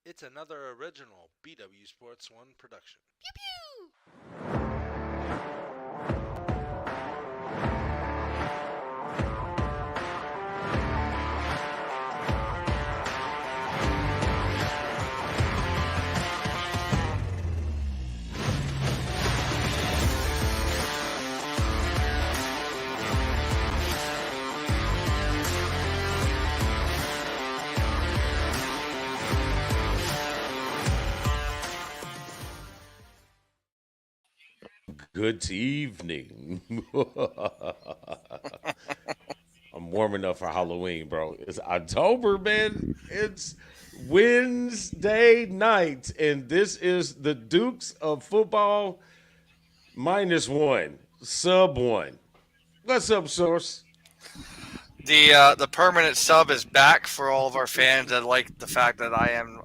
It's another original BW Sports 1 production. Pew pew! Good evening. I'm warm enough for Halloween, bro. It's October, man. It's Wednesday night, and this is the Dukes of Football -1, sub one. What's up, Source? The permanent sub is back for all of our fans that like the fact that I am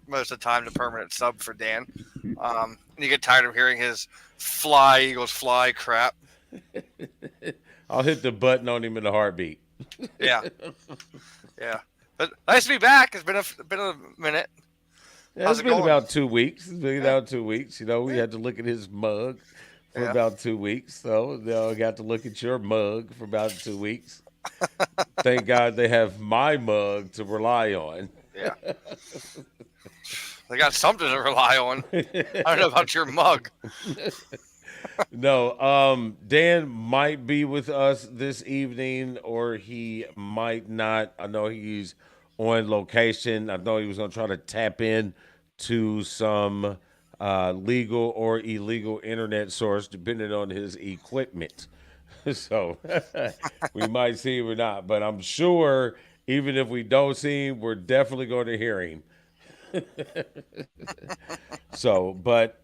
most of the time the permanent sub for Dan. You get tired of hearing his fly Eagles fly crap. I'll hit the button on him in a heartbeat. Yeah. But nice to be back. It's been a minute. Yeah, it's been about 2 weeks. It's been about 2 weeks. You know, we had to look at his mug for about 2 weeks. So I got to look at your mug for about 2 weeks. Thank God they have my mug to rely on. Yeah. They got something to rely on. I don't know about your mug. No, Dan might be with us this evening, or he might not. I know he's on location. I know he was going to try to tap in to some legal or illegal internet source, depending on his equipment. So we might see him or not. But I'm sure even if we don't see him, we're definitely going to hear him. So, but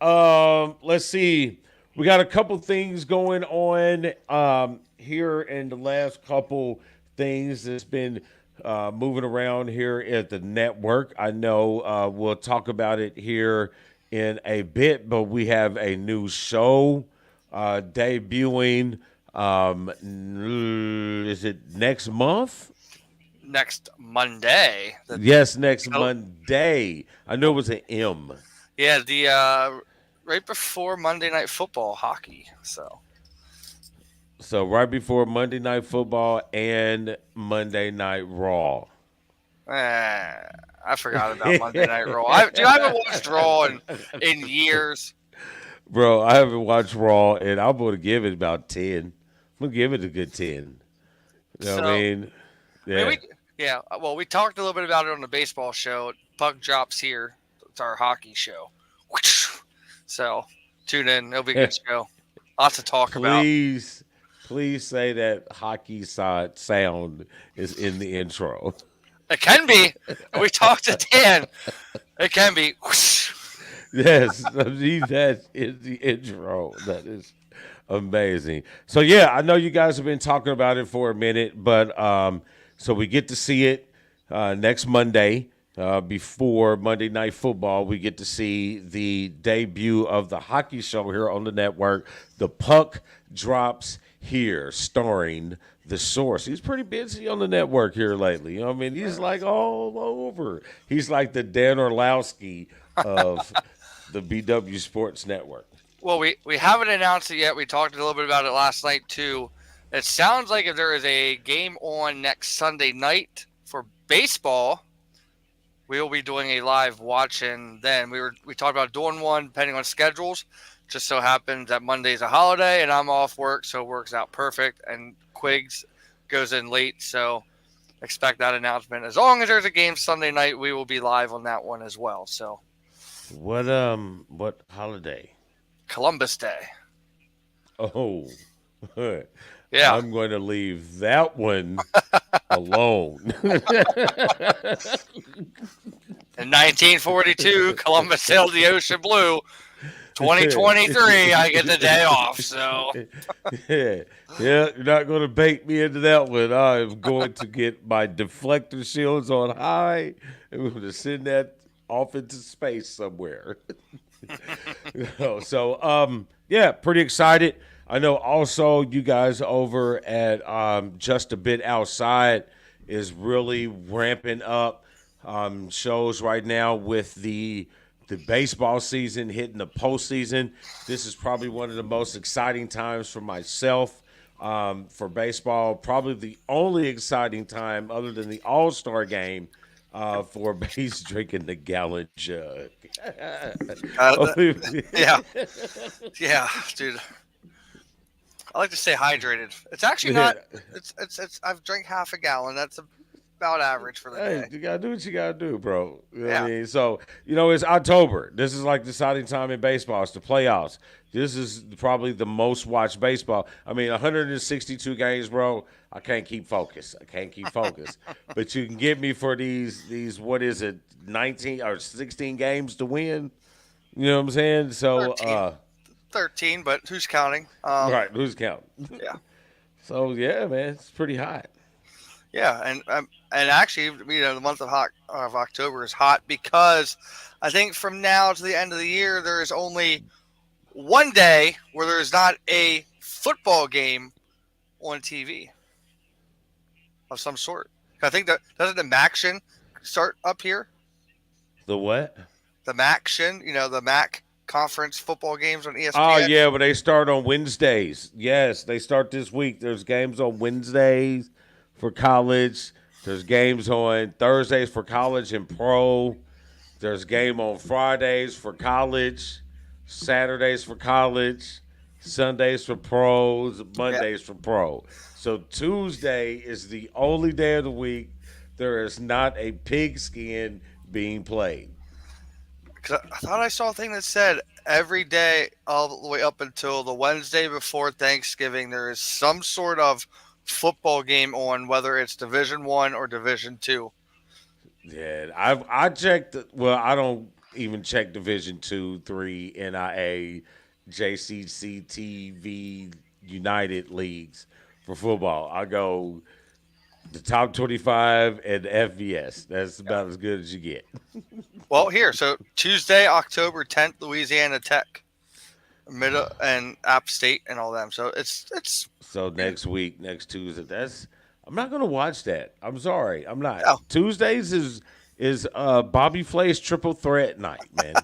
let's see. We got a couple things going on here in the last couple things that's been moving around here at the network. I know we'll talk about it here in a bit, but we have a new show debuting. Is it next month? Next Monday. Yes, next Monday. I know it was an M. Yeah, the right before Monday Night Football hockey. So right before Monday Night Football and Monday Night Raw. I forgot about Monday Night Raw. I haven't watched Raw in years. Bro, I haven't watched Raw, and I'm going to give it about 10. I'm going to give it a good 10. You know what I mean? Yeah. Well, we talked a little bit about it on the baseball show. Puck drops here. It's our hockey show. So tune in. It'll be a good show. Lots to talk about. Please say that hockey sound is in the intro. It can be. We talked to Dan. It can be. Yes, that is the intro. That is amazing. So, yeah, I know you guys have been talking about it for a minute, but so we get to see it next Monday. Before Monday Night Football, we get to see the debut of the hockey show here on the network. The Puck Drops Here, starring The Source. He's pretty busy on the network here lately. You know what I mean? He's like all over. He's like the Dan Orlowski of the BW Sports Network. Well, we haven't announced it yet. We talked a little bit about it last night, too. It sounds like if there is a game on next Sunday night for baseball, we will be doing a live watch, and then we talked about doing one depending on schedules. Just so happens that Monday's a holiday, and I'm off work, so it works out perfect. And Quigs goes in late, so expect that announcement. As long as there's a game Sunday night, we will be live on that one as well. So, what holiday? Columbus Day. Oh, yeah. I'm going to leave that one alone. In 1942, Columbus sailed the ocean blue. 2023, I get the day off. So, yeah, you're not going to bait me into that one. I'm going to get my deflector shields on high, and we're going to send that off into space somewhere. Yeah, pretty excited. I know also you guys over at Just a Bit Outside is really ramping up shows right now with the baseball season hitting the postseason. This is probably one of the most exciting times for myself for baseball. Probably the only exciting time other than the All-Star game for base drinking the gallon jug. Yeah, yeah, dude. I like to stay hydrated. It's actually not. It's. I've drank half a gallon. That's about average for the Hey, day. you gotta do what you gotta do, bro. You know what I Yeah. mean? So, it's October. This is like the deciding time in baseball. It's the playoffs. This is probably the most watched baseball. I mean, 162 games, bro. I can't keep focused. But you can get me for these. What is it? 19 or 16 games to win. You know what I'm saying? So, 13, but who's counting? right, who's counting? Yeah. So yeah, man, it's pretty hot. Yeah, and actually, the month of October is hot because I think from now to the end of the year there is only one day where there is not a football game on TV of some sort. I think that doesn't the MACtion start up here? The what? The MACtion, the MAC conference football games on ESPN. Oh yeah, but they start on Wednesdays. Yes, they start this week. There's games on Wednesdays for college. There's games on Thursdays for college and pro. There's game on Fridays for college, Saturdays for college, Sundays for pros, Mondays for pro. So Tuesday is the only day of the week there is not a pigskin being played. Cause I thought I saw a thing that said every day all the way up until the Wednesday before Thanksgiving there is some sort of football game on, whether it's Division 1 or Division 2. Yeah, I checked. Well, I don't even check Division 2, 3, NIA, JCC, TV, United leagues for football. I go the top 25 and FBS. That's about as good as you get. Well, so Tuesday, October 10th, Louisiana Tech, and App State and all them. So it's So next week, next Tuesday, I'm not gonna watch that. I'm sorry, I'm not. No. Tuesdays is Bobby Flay's triple threat night, man.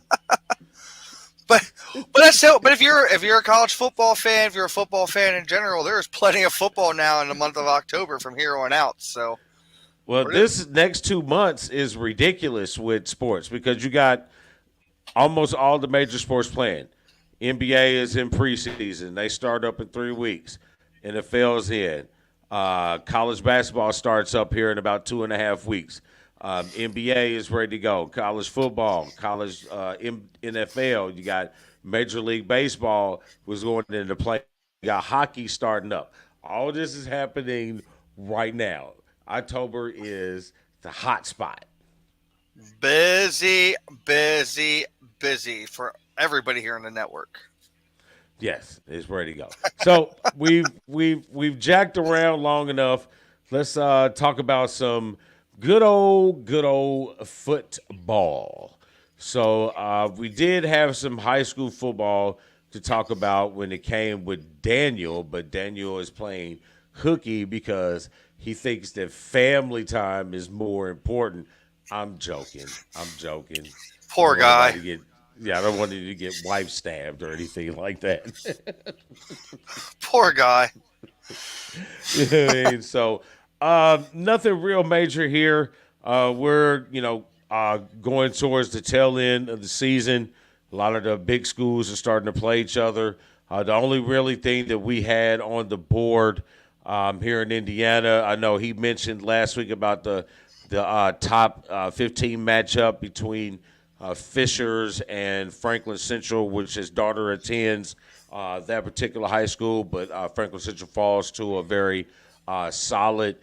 But that's so. But if you're a college football fan, if you're a football fan in general, there's plenty of football now in the month of October from here on out. So, well, this next 2 months is ridiculous with sports because you got almost all the major sports playing. NBA is in preseason; they start up in 3 weeks. NFL's in. College basketball starts up here in about 2.5 weeks. NBA is ready to go. College football, college NFL. You got Major League Baseball was going into play. You got hockey starting up. All this is happening right now. October is the hot spot. busy, busy, busy for everybody here in the network. Yes, it's ready to go. So we've jacked around long enough. Let's talk about some good old football. So we did have some high school football to talk about when it came with Daniel, but Daniel is playing hooky because he thinks that family time is more important. I'm joking. Poor guy. I don't want you to get wife stabbed or anything like that. Poor guy. You know what I mean? So nothing real major here. We're going towards the tail end of the season. A lot of the big schools are starting to play each other. The only really thing that we had on the board here in Indiana, I know he mentioned last week about the top 15 matchup between Fishers and Franklin Central, which his daughter attends that particular high school, but Franklin Central falls to a very solid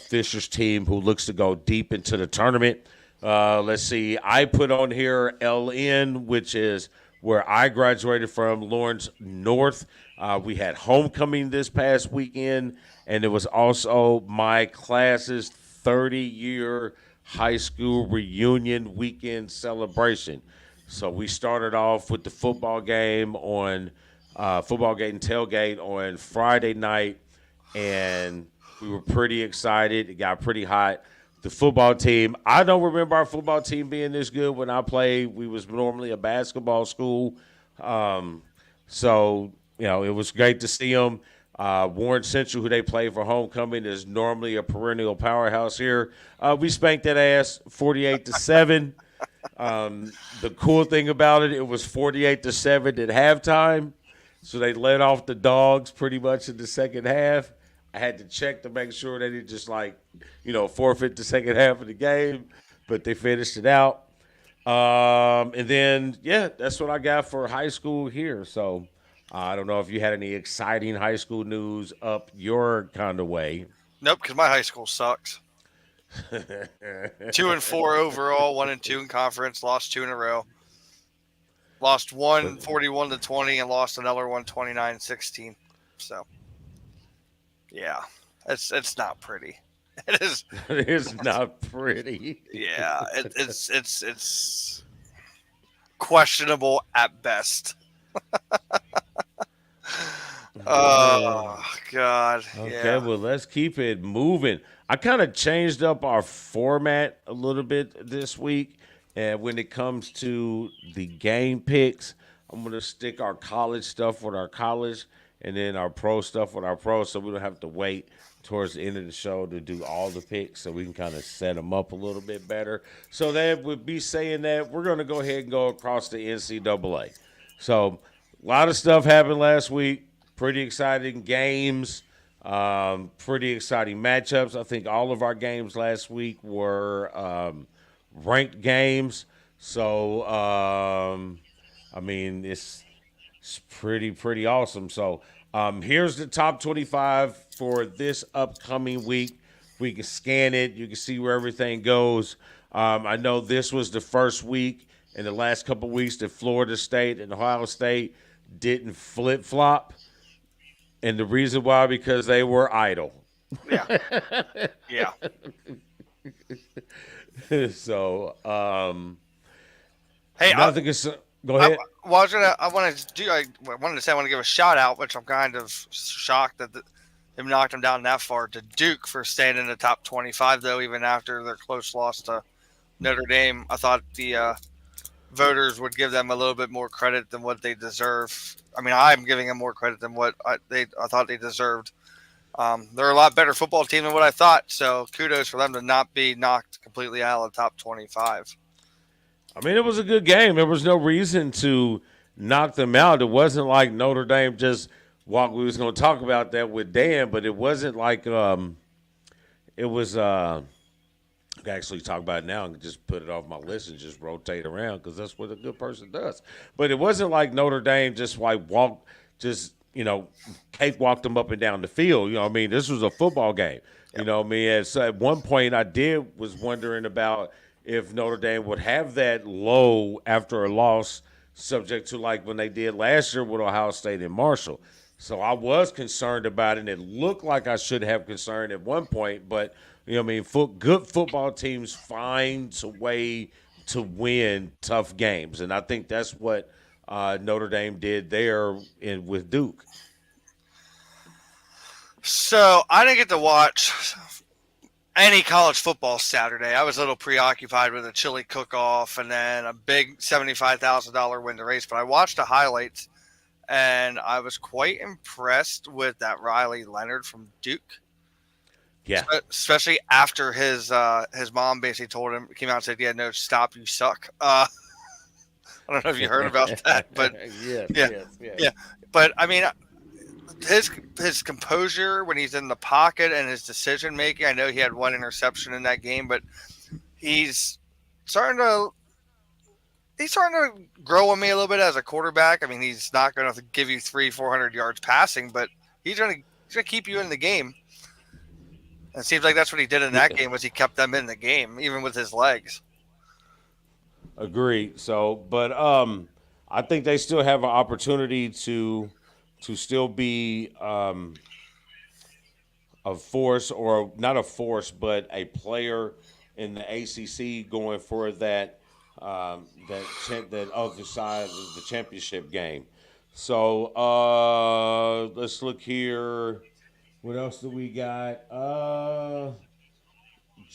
Fishers team who looks to go deep into the tournament. Let's see. I put on here LN, which is where I graduated from, Lawrence North. We had homecoming this past weekend, and it was also my class's 30-year high school reunion weekend celebration. So we started off with the football game and tailgate on Friday night, and we were pretty excited. It got pretty hot. the football team. I don't remember our football team being this good when I played. We was normally a basketball school. So, it was great to see them. Warren Central, who they play for homecoming, is normally a perennial powerhouse here. We spanked that ass 48-7. The cool thing about it was 48-7 at halftime. So they let off the dogs pretty much in the second half. I had to check to make sure they didn't just forfeit the second half of the game, but they finished it out. And then, that's what I got for high school here. So I don't know if you had any exciting high school news up your kind of way. Nope, because my high school sucks. 2-4 overall, 1-2 in conference, lost 2 in a row. Lost one 41-20 and lost another one 29-16. So, yeah, it's not pretty. It is. It is not pretty. Yeah, it's questionable at best. Oh God. Okay, yeah. well, let's keep it moving. I kind of changed up our format a little bit this week. And when it comes to the game picks, I'm going to stick our college stuff with our college and then our pro stuff with our pro, so we don't have to wait towards the end of the show to do all the picks, so we can kind of set them up a little bit better. So that would be saying that we're going to go ahead and go across the NCAA. So a lot of stuff happened last week. Pretty exciting games, pretty exciting matchups. I think all of our games last week were ranked games. So, it's pretty awesome. So, here's the top 25 for this upcoming week. We can scan it. You can see where everything goes. I know this was the first week in the last couple of weeks that Florida State and Ohio State didn't flip-flop. And the reason why, because they were idle. Yeah. Yeah. So, hey, nothing is. Go ahead. I wanted to say I want to give a shout out, which I'm kind of shocked that they knocked them down that far, to Duke for staying in the top 25, though, even after their close loss to Notre Dame. I thought the voters would give them a little bit more credit than what they deserve. I'm giving them more credit than what I thought they deserved. They're a lot better football team than what I thought, so kudos for them to not be knocked completely out of the top 25. It was a good game. There was no reason to knock them out. It wasn't like Notre Dame just walked. We was going to talk about that with Dan, but it wasn't like it was I can actually talk about it now and just put it off my list and just rotate around because that's what a good person does. But it wasn't like Notre Dame just cakewalked them up and down the field. This was a football game. Yep. And so at one point I was wondering about if Notre Dame would have that low after a loss, subject to like when they did last year with Ohio State and Marshall. So I was concerned about it, and it looked like I should have concern at one point, but good football teams find a way to win tough games, and I think that's what Notre Dame did there with Duke. So I didn't get to watch any college football Saturday. I was a little preoccupied with a chili cook-off and then a big $75,000 win the race, but I watched the highlights, and I was quite impressed with that Riley Leonard from Duke. Yeah, especially after his mom basically came out and said, "Yeah, no, stop, you suck." I don't know if you heard about that, but yeah. But his composure when he's in the pocket and his decision making. I know he had one interception in that game, but he's starting to grow on me a little bit as a quarterback. He's not going to give you 300-400 yards passing, but he's going to keep you in the game. It seems like that's what he did in that game, was he kept them in the game, even with his legs. Agreed. So, but I think they still have an opportunity to still be a force, or not a force, but a player in the ACC going for that other side of the championship game. So let's look here. What else do we got?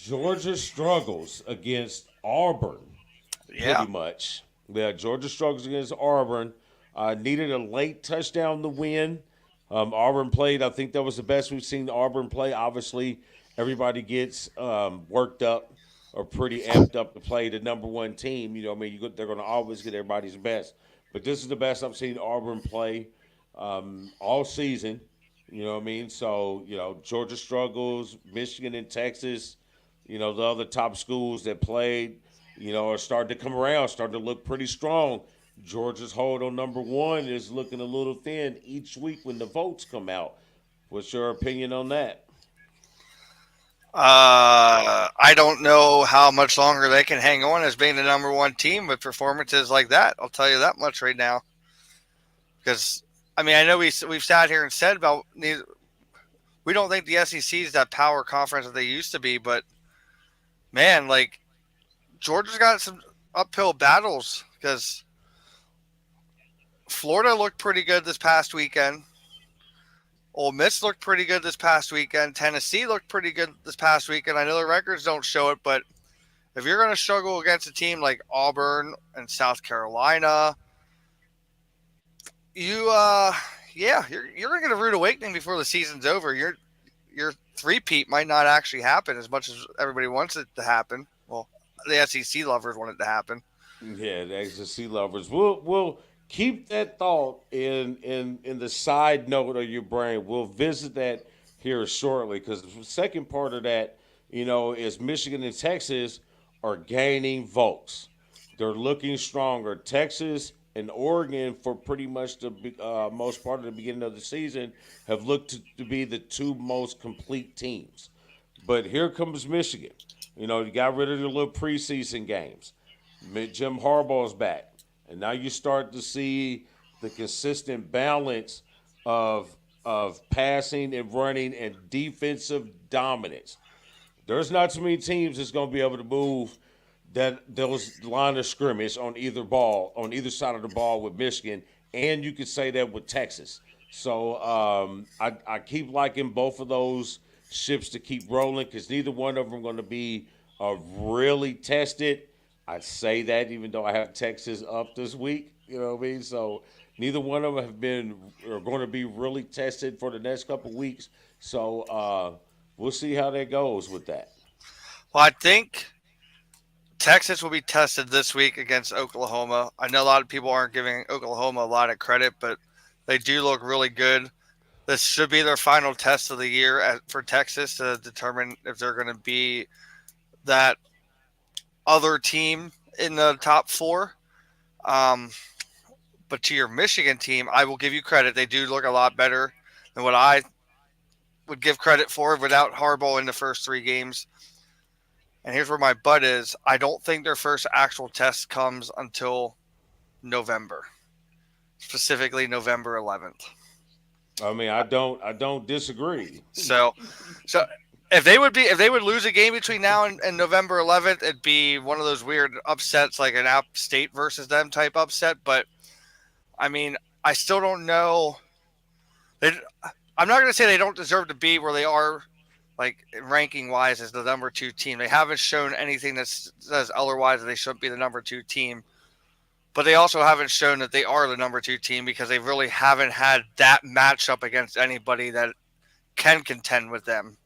Georgia struggles against Auburn, Yeah. pretty much. Yeah, Georgia struggles against Auburn. Needed a late touchdown to win. Auburn played. I think that was the best we've seen Auburn play. Obviously, everybody gets worked up or pretty amped up to play the number one team. You know, what I mean, they're going to always get everybody's best. But this is the best I've seen Auburn play all season. You know what I mean? So, Georgia struggles, Michigan and Texas, the other top schools that played, are starting to come around, starting to look pretty strong. Georgia's hold on number one is looking a little thin each week when the votes come out. What's your opinion on that? I don't know how much longer they can hang on as being the number one team with performances like that. I'll tell you that much right now. Because I mean, I know we've sat here and said about we don't think the SEC is that power conference that they used to be, but man, like Georgia's got some uphill battles because Florida looked pretty good this past weekend. Ole Miss looked pretty good this past weekend. Tennessee looked pretty good this past weekend. I know the records don't show it, but if you're going to struggle against a team like Auburn and South Carolina, you're going to get a rude awakening before the season's over. Your three-peat might not actually happen as much as everybody wants it to happen. Well, the SEC lovers want it to happen. Yeah, the SEC lovers. We'll keep that thought in the side note of your brain. We'll visit that here shortly because the second part of that, is Michigan and Texas are gaining votes. They're looking stronger. Texas and Oregon, for pretty much the most part of the beginning of the season, have looked to be the two most complete teams. But here comes Michigan. You got rid of the little preseason games. Jim Harbaugh's back. And now you start to see the consistent balance of passing and running and defensive dominance. There's not too many teams that's going to be able to move those line of scrimmage on either side of the ball with Michigan, and you could say that with Texas. So I keep liking both of those ships to keep rolling because neither one of them are going to be really tested. I say that even though I have Texas up this week, you know what I mean? So neither one of them are going to be really tested for the next couple of weeks. So we'll see how that goes with that. Well, I think Texas will be tested this week against Oklahoma. I know a lot of people aren't giving Oklahoma a lot of credit, but they do look really good. This should be their final test of the year for Texas to determine if they're going to be that other team in the top four. But to your Michigan team, I will give you credit. They do look a lot better than what I would give credit for without Harbaugh in the first three games. And here's where my butt is. I don't think their first actual test comes until November, specifically November 11th. I mean, I don't disagree. So if they would lose a game between now and November 11th, it'd be one of those weird upsets like an App State versus them type upset. But I mean, I still don't know. I'm not going to say they don't deserve to be where they are, like ranking wise, as the number two team. They haven't shown anything that says otherwise that they shouldn't be the number two team. But they also haven't shown that they are the number two team because they really haven't had that matchup against anybody that can contend with them.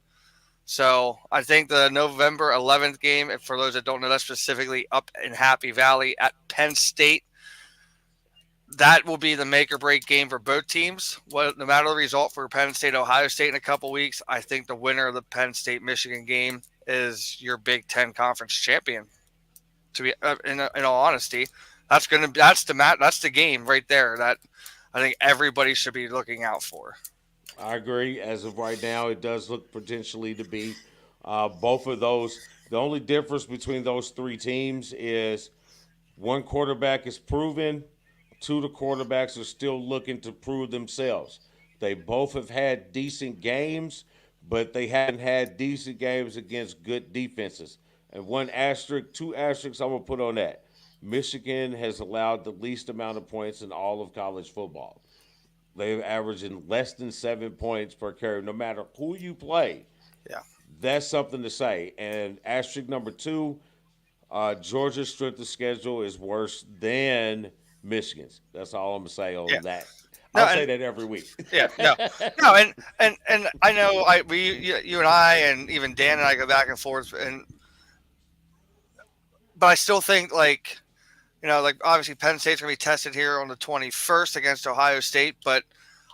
So I think the November 11th game, for those that don't know, that's specifically up in Happy Valley at Penn State. That will be the make or break game for both teams. No matter the result for Penn State, Ohio State in a couple weeks, I think the winner of the Penn State Michigan game is your Big Ten Conference champion. To be in all honesty, that's the game right there that I think everybody should be looking out for. I agree. As of right now, it does look potentially to be both of those. The only difference between those three teams is one quarterback is proven, two of the quarterbacks are still looking to prove themselves. They both have had decent games, but they haven't had decent games against good defenses. And two asterisks I'm going to put on that. Michigan has allowed the least amount of points in all of college football. They've averaging less than 7 points per carry, no matter who you play. Yeah. that's something to say. And asterisk number 2, Georgia's strength of schedule is worse than Michigan's. That's all I'm gonna say Yeah. on that. No, I'll say and that every week. yeah, no, and I know you and I and even Dan and I go back and forth, but I still think like obviously Penn State's gonna be tested here on the 21st against Ohio State, but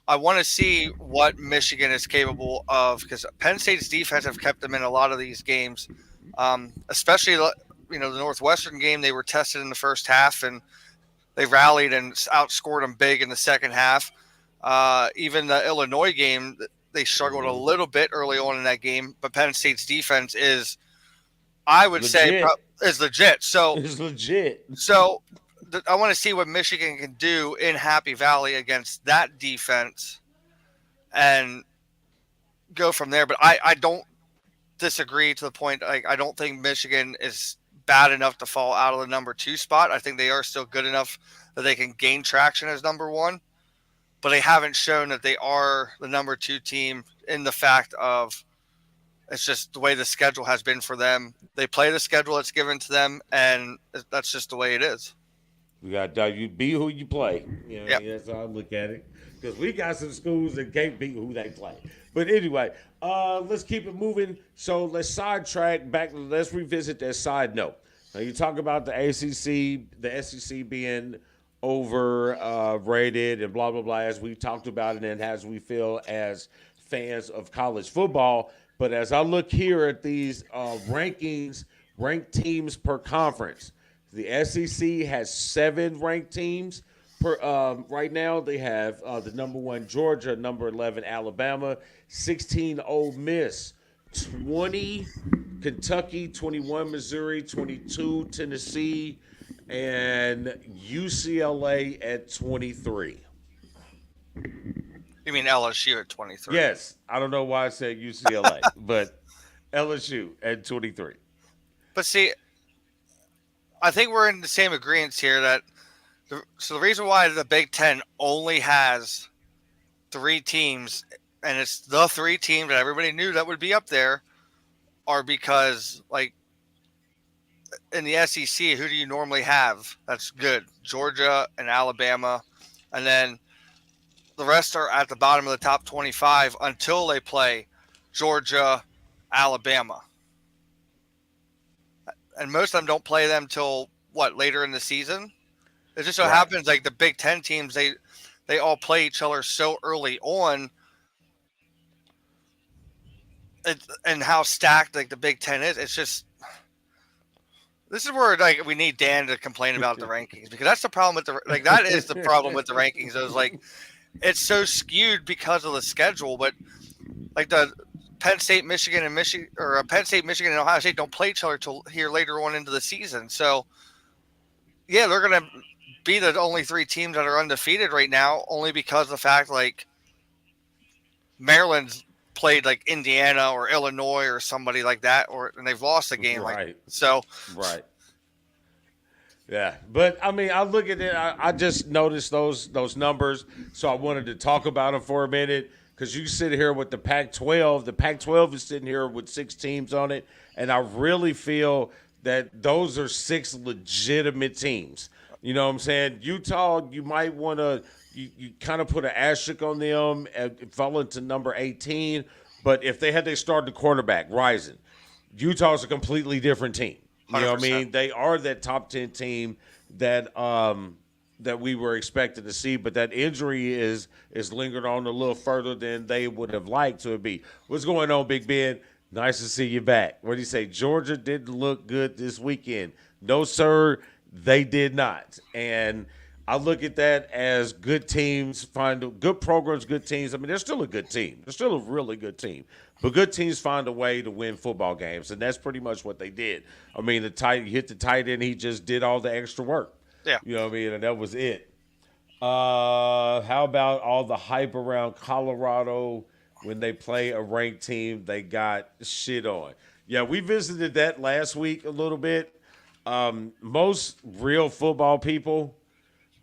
I want to see what Michigan is capable of because Penn State's defense have kept them in a lot of these games, especially the Northwestern game. They were tested in the first half and they rallied and outscored them big in the second half. Even the Illinois game, they struggled a little bit early on in that game, but Penn State's defense is, I would say, is legit. So It's legit. So I want to see what Michigan can do in Happy Valley against that defense and go from there. But I don't disagree to the point. I don't think Michigan is bad enough to fall out of the number 2 spot. I think they are still good enough that they can gain traction as number 1. But they haven't shown that they are the number 2 team in the fact of it's just the way the schedule has been for them. They play the schedule that's given to them, and that's just the way it is. We got you be who you play. Yep. That's how I look at it. Because we got some schools that can't beat who they play. But anyway, let's keep it moving. So let's sidetrack back. Let's revisit that side note. Now you talk about the ACC, the SEC being overrated and blah, blah, blah, as we talked about it and as we feel as fans of college football. But as I look here at these rankings, ranked teams per conference, the SEC has 7 ranked teams right now. They have the number 1 Georgia, number 11 Alabama, 16 Ole Miss, 20 Kentucky, 21 Missouri, 22 Tennessee, and UCLA at 23. You mean LSU at 23? Yes. I don't know why I said UCLA, but LSU at 23. But see, I think we're in the same agreement here that the reason why the Big Ten only has 3 teams, and it's the 3 teams that everybody knew that would be up there, are because, like, in the SEC, who do you normally have? That's good. Georgia and Alabama. And then the rest are at the bottom of the top 25 until they play Georgia, Alabama. And most of them don't play them till, later in the season? It just so happens, like, the Big Ten teams, they all play each other so early on. And how stacked, like, the Big Ten is. It's just... This is where we need Dan to complain about the rankings, because that's the problem with that is the problem with the rankings. It was like it's so skewed because of the schedule, but like the Penn State, Michigan, and Penn State, Michigan, and Ohio State don't play each other till here later on into the season. So yeah, they're gonna be the only 3 teams that are undefeated right now, only because of the fact like Maryland's played like Indiana or Illinois or somebody like that, and they've lost a game. Right. Right. Yeah. But I mean, I look at it, I just noticed those numbers. So I wanted to talk about them for a minute, because you sit here with the Pac-12. The Pac-12 is sitting here with 6 teams on it. And I really feel that those are 6 legitimate teams. You know what I'm saying? Utah, you might want to, you kind of put an asterisk on them and fell into number 18. But if they had their starting quarterback, Rising, Utah's a completely different team. You know what I mean? They are that top 10 team that that we were expected to see, but that injury is lingered on a little further than they would have liked to be. What's going on, Big Ben? Nice to see you back. What do you say? Georgia didn't look good this weekend. No, sir, they did not. And I look at that as good teams find good programs, good teams. I mean, they're still a good team. They're still a really good team. But good teams find a way to win football games, and that's pretty much what they did. I mean, he hit the tight end. He just did all the extra work. Yeah. You know what I mean? And that was it. How about all the hype around Colorado when they play a ranked team they got shit on? Yeah, we visited that last week a little bit. Most real football people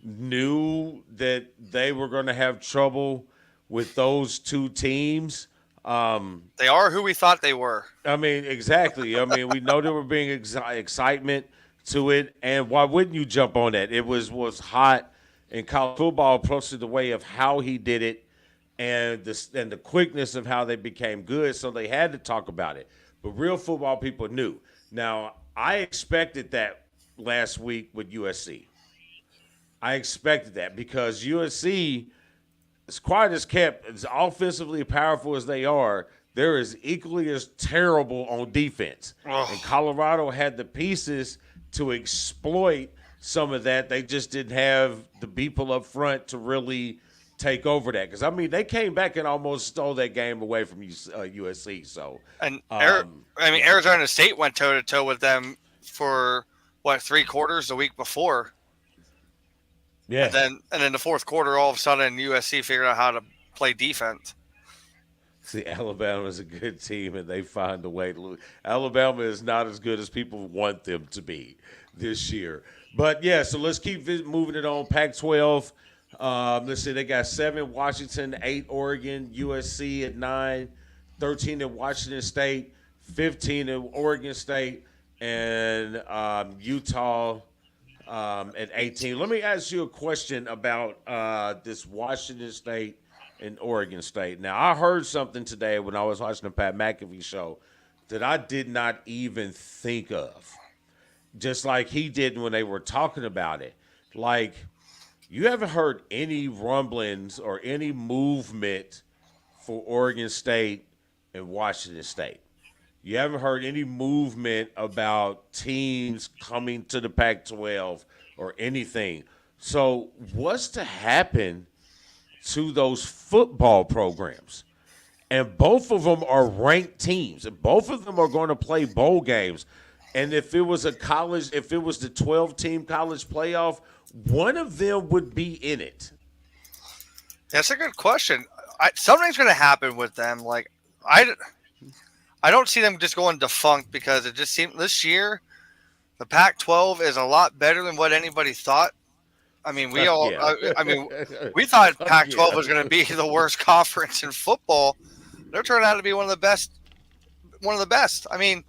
knew that they were going to have trouble with those 2 teams. They are who we thought they were. I mean, exactly. I mean, we know there were being excitement to it, and why wouldn't you jump on that? It was hot, and college football approached it the way of how he did it, and the quickness of how they became good. So they had to talk about it. But real football people knew. Now, I expected that last week with USC. I expected that because USC, as quiet as kept, as offensively powerful as they are, they're as equally as terrible on defense. Ugh. And Colorado had the pieces to exploit some of that. They just didn't have the people up front to really take over that. Because, I mean, they came back and almost stole that game away from USC. So, And Arizona State went toe-to-toe with them for, 3 quarters the week before. yeah. And then the fourth quarter, all of a sudden, USC figured out how to play defense. See, Alabama is a good team, and they find a way to lose. Alabama is not as good as people want them to be this year. But, yeah, so let's keep moving it on. Pac-12, let's see, they got 7 Washington, 8 Oregon, USC at 9, 13 at Washington State, 15 at Oregon State, and Utah at 18. Let me ask you a question about this Washington State and Oregon State. Now, I heard something today when I was watching the Pat McAfee show that I did not even think of, just like he did when they were talking about it. Like, you haven't heard any rumblings or any movement for Oregon State and Washington State. You haven't heard any movement about teams coming to the Pac-12 or anything. So what's to happen to those football programs? And both of them are ranked teams. And both of them are going to play bowl games. And if it was the 12-team college playoff, one of them would be in it. That's a good question. Something's going to happen with them. Like, I don't see them just going defunct because it just seemed this year the Pac-12 is a lot better than what anybody thought. I mean, we thought Pac-12 was going to be the worst conference in football. They're turning out to be one of the best. I mean,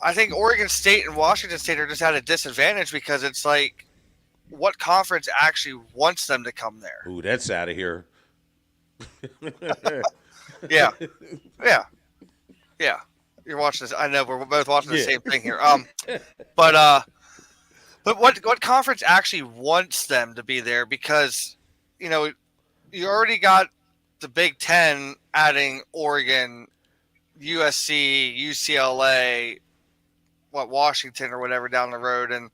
I think Oregon State and Washington State are just at a disadvantage because it's like, what conference actually wants them to come there? Ooh, that's out of here. Yeah. You're watching this. I know we're both watching the same thing here. But what conference actually wants them to be there? Because, you already got the Big Ten adding Oregon, USC, UCLA, Washington or whatever down the road, and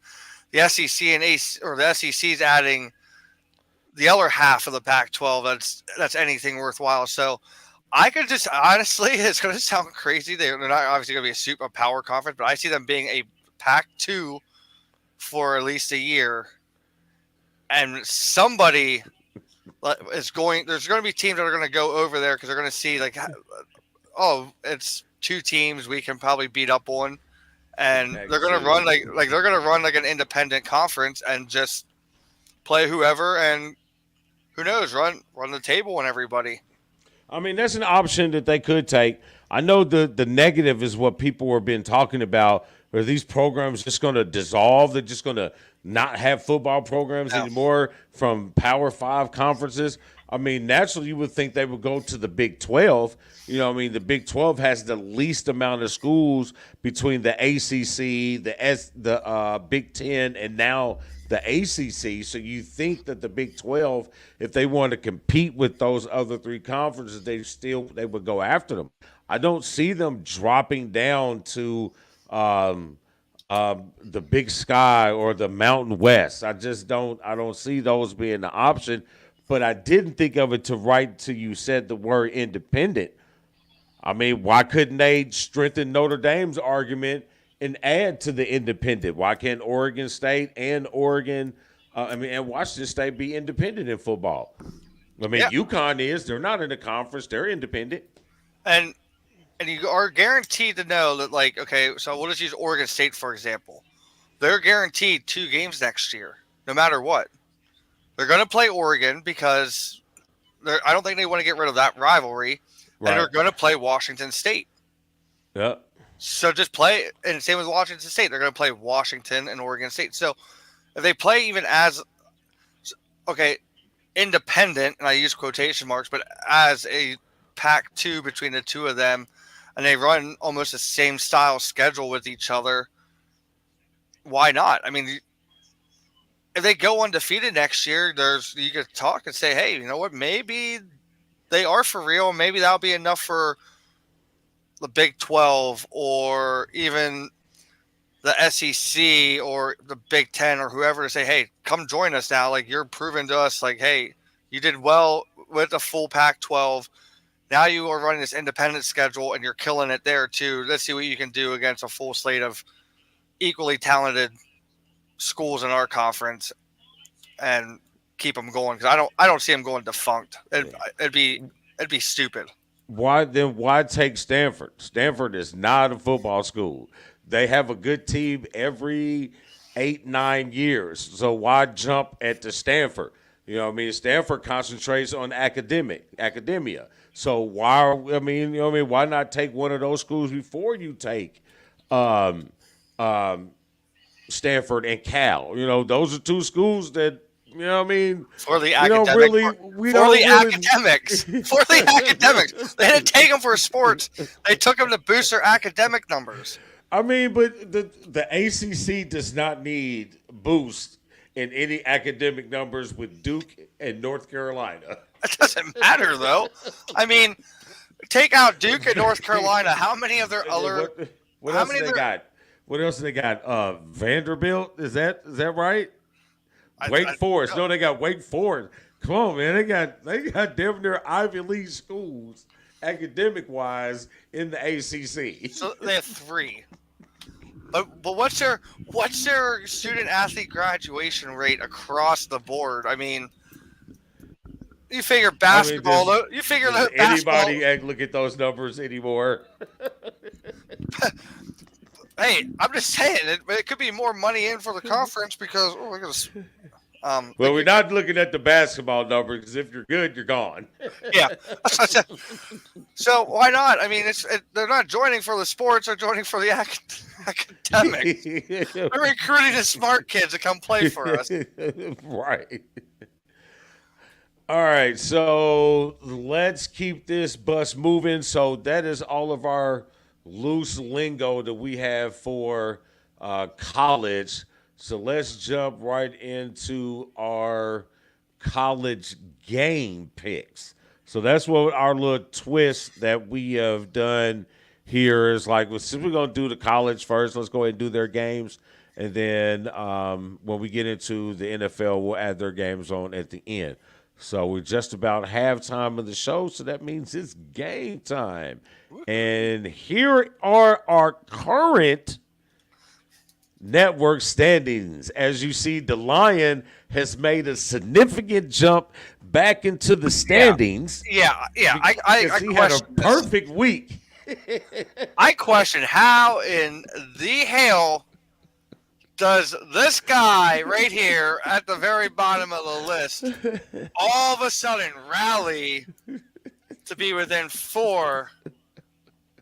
the SEC the SEC's adding the other half of the Pac-12. That's anything worthwhile. So I could just honestly, it's going to sound crazy. They're not obviously going to be a super power conference, but I see them being a Pac-2 for at least a year. And somebody is going. There's going to be teams that are going to go over there because they're going to see like, oh, it's 2 teams we can probably beat up on, and they're going to run like they're going to run like an independent conference and just play whoever, and who knows, run the table on everybody. I mean, that's an option that they could take. I know the negative is what people were been talking about. Are these programs just going to dissolve? They're just going to not have football programs anymore from Power 5 conferences? I mean, naturally, you would think they would go to the Big 12. The Big 12 has the least amount of schools between the ACC, the Big 10, and now the ACC. So you think that the Big 12, if they want to compete with those other 3 conferences, they would go after them. I don't see them dropping down to the Big Sky or the Mountain West. I don't see those being the option. But I didn't think of it till you said the word independent. I mean, why couldn't they strengthen Notre Dame's argument and add to the independent? Why can't Oregon State and and Washington State be independent in football? I mean, UConn is. They're not in the conference. They're independent. And you are guaranteed to know that, like, okay, so we'll just use Oregon State, for example. They're guaranteed 2 games next year, no matter what. They're going to play Oregon because I don't think they want to get rid of that rivalry. and they're going to play Washington State. Yep. So just play, and same with Washington State. They're going to play Washington and Oregon State. So if they play even as, independent, and I use quotation marks, but as a Pac-2 between the two of them, and they run almost the same style schedule with each other, why not? I mean, if they go undefeated next year, you could talk and say, hey, you know what? Maybe they are for real. Maybe that'll be enough for the Big 12 or even the SEC or the Big 10 or whoever to say, hey, come join us now. Like, you're proving to us, like, hey, you did well with the full Pac-12. Now you are running this independent schedule and you're killing it there too. Let's see what you can do against a full slate of equally talented schools in our conference and keep them going. Because I don't see them going defunct. It'd be stupid. Why take Stanford? Stanford is not a football school. They have a good team every 8-9 years. So why jump at the Stanford? You know what I mean? Stanford concentrates on academia. So why not take one of those schools before you take Stanford and Cal? You know, those are two schools that, you know what I mean? For the academics. They didn't take them for sports. They took them to boost their academic numbers. I mean, but the ACC does not need boost in any academic numbers with Duke and North Carolina. It doesn't matter, though. I mean, take out Duke and North Carolina. How many of their other? What else they got? What else they got? Vanderbilt, is that right? Wake Forest. No, they got Wake Forest. Come on, man. They got damn near Ivy League schools, academic wise, in the ACC. So they have 3. But what's their student athlete graduation rate across the board? I mean, you figure basketball. Does anybody look at those numbers anymore? Hey, I'm just saying it could be more money in for the conference because look at this. Well, we're not looking at the basketball numbers because if you're good, you're gone. Yeah. So why not? I mean, they're not joining for the sports; they're joining for the academics. We're recruiting the smart kids to come play for us. Right. All right, so let's keep this bus moving. So that is all of our loose lingo that we have for college. So let's jump right into our college game picks. So that's what our little twist that we have done here is like, since we're going to do the college first, let's go ahead and do their games. And then when we get into the NFL, we'll add their games on at the end. So we're just about halftime of the show, so that means it's game time. And here are our current network standings. As you see, DaLion has made a significant jump back into the standings. Yeah. I he had a perfect week. I question how in the hell does this guy right here at the very bottom of the list all of a sudden rally to be within 4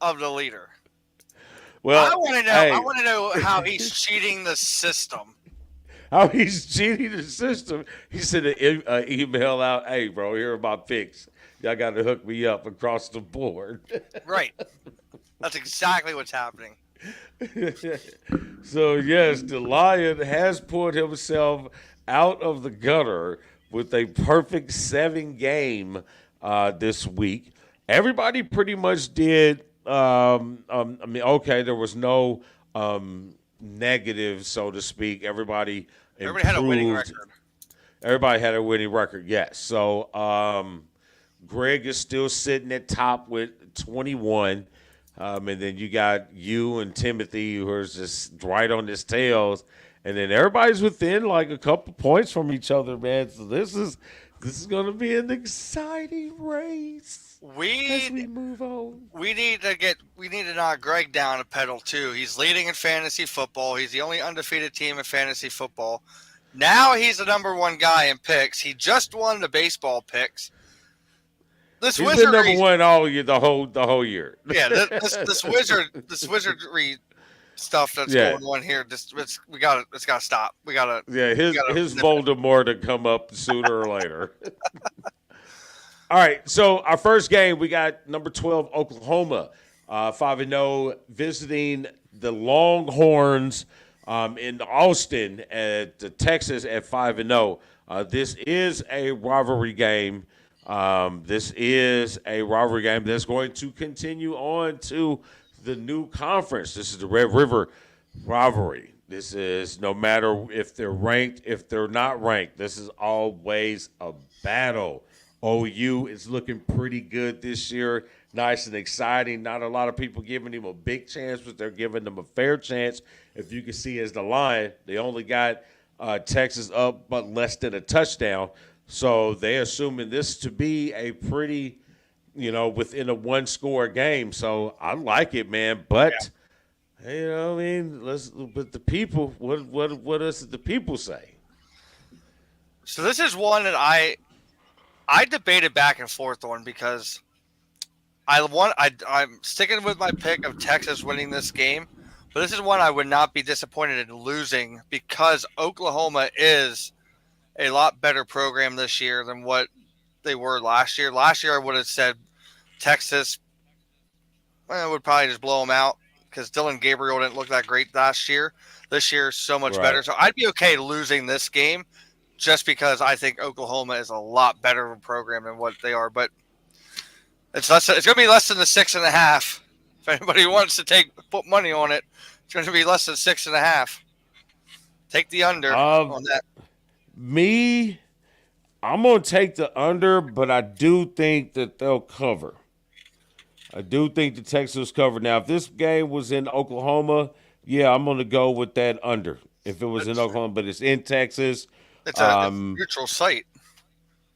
of the leader? Well, I want to know how he's cheating the system. How he's cheating the system? He sent an email out, hey, bro, here are my picks. Y'all got to hook me up across the board. Right. That's exactly what's happening. So, yes, DaLion has pulled himself out of the gutter with a perfect 7-game this week. Everybody pretty much did. There was no negative, so to speak. Everybody had a winning record. Everybody had a winning record, yes. So Greg is still sitting at top with 21. And then you got you and Timothy who are just right on his tails. And then everybody's within like a couple points from each other, man. So this is going to be an exciting race. As we move on. We need to knock Greg down a pedal too. He's leading in fantasy football. He's the only undefeated team in fantasy football. Now he's the number 1 guy in picks. He just won the baseball picks. this He's been wizardry. number one all year, the whole year. Yeah, this wizardry stuff that's going on here. It's gotta stop. His Voldemort to come up sooner or later. All right, so our first game, we got number 12 Oklahoma, 5-0, visiting the Longhorns in Austin at Texas at 5-0. This is a rivalry game. This is a rivalry game that's going to continue on to the new conference. This is the Red River rivalry. This is no matter if they're ranked, if they're not ranked. This is always a battle. OU is looking pretty good this year. Nice and exciting. Not a lot of people giving him a big chance, but they're giving them a fair chance. If you can see as the line, they only got Texas up but less than a touchdown. So they're assuming this to be a pretty, within a one-score game. So I like it, man. But, but the people, what does the people say? So this is one that I debated back and forth on because I'm sticking with my pick of Texas winning this game, but this is one I would not be disappointed in losing because Oklahoma is a lot better program this year than what they were last year. Last year I would have said Texas would probably just blow them out because Dylan Gabriel didn't look that great last year. This year is so much better. So I'd be okay losing this game just because I think Oklahoma is a lot better of a program than what they are. But it's going to be less than the 6.5. If anybody wants to put money on it, it's going to be less than 6.5. Take the under on that. I'm going to take the under, but I do think that they'll cover. I do think the Texas cover. Now, if this game was in Oklahoma, I'm going to go with that under. If it was in Oklahoma, but it's in Texas. It's a neutral site.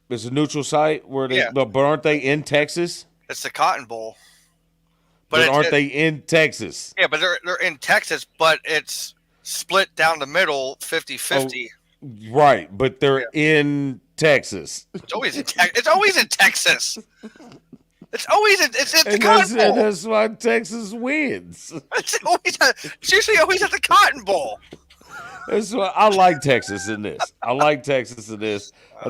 It's a neutral site but aren't they in Texas? It's the Cotton Bowl. But aren't they in Texas? Yeah, but they're in Texas, but it's split down the middle 50-50. Oh, right, but they're in Texas. It's always in Texas. It's always in Texas. It's the Cotton Bowl. That's why Texas wins. It's usually always at the Cotton Bowl. That's why I like Texas in this. I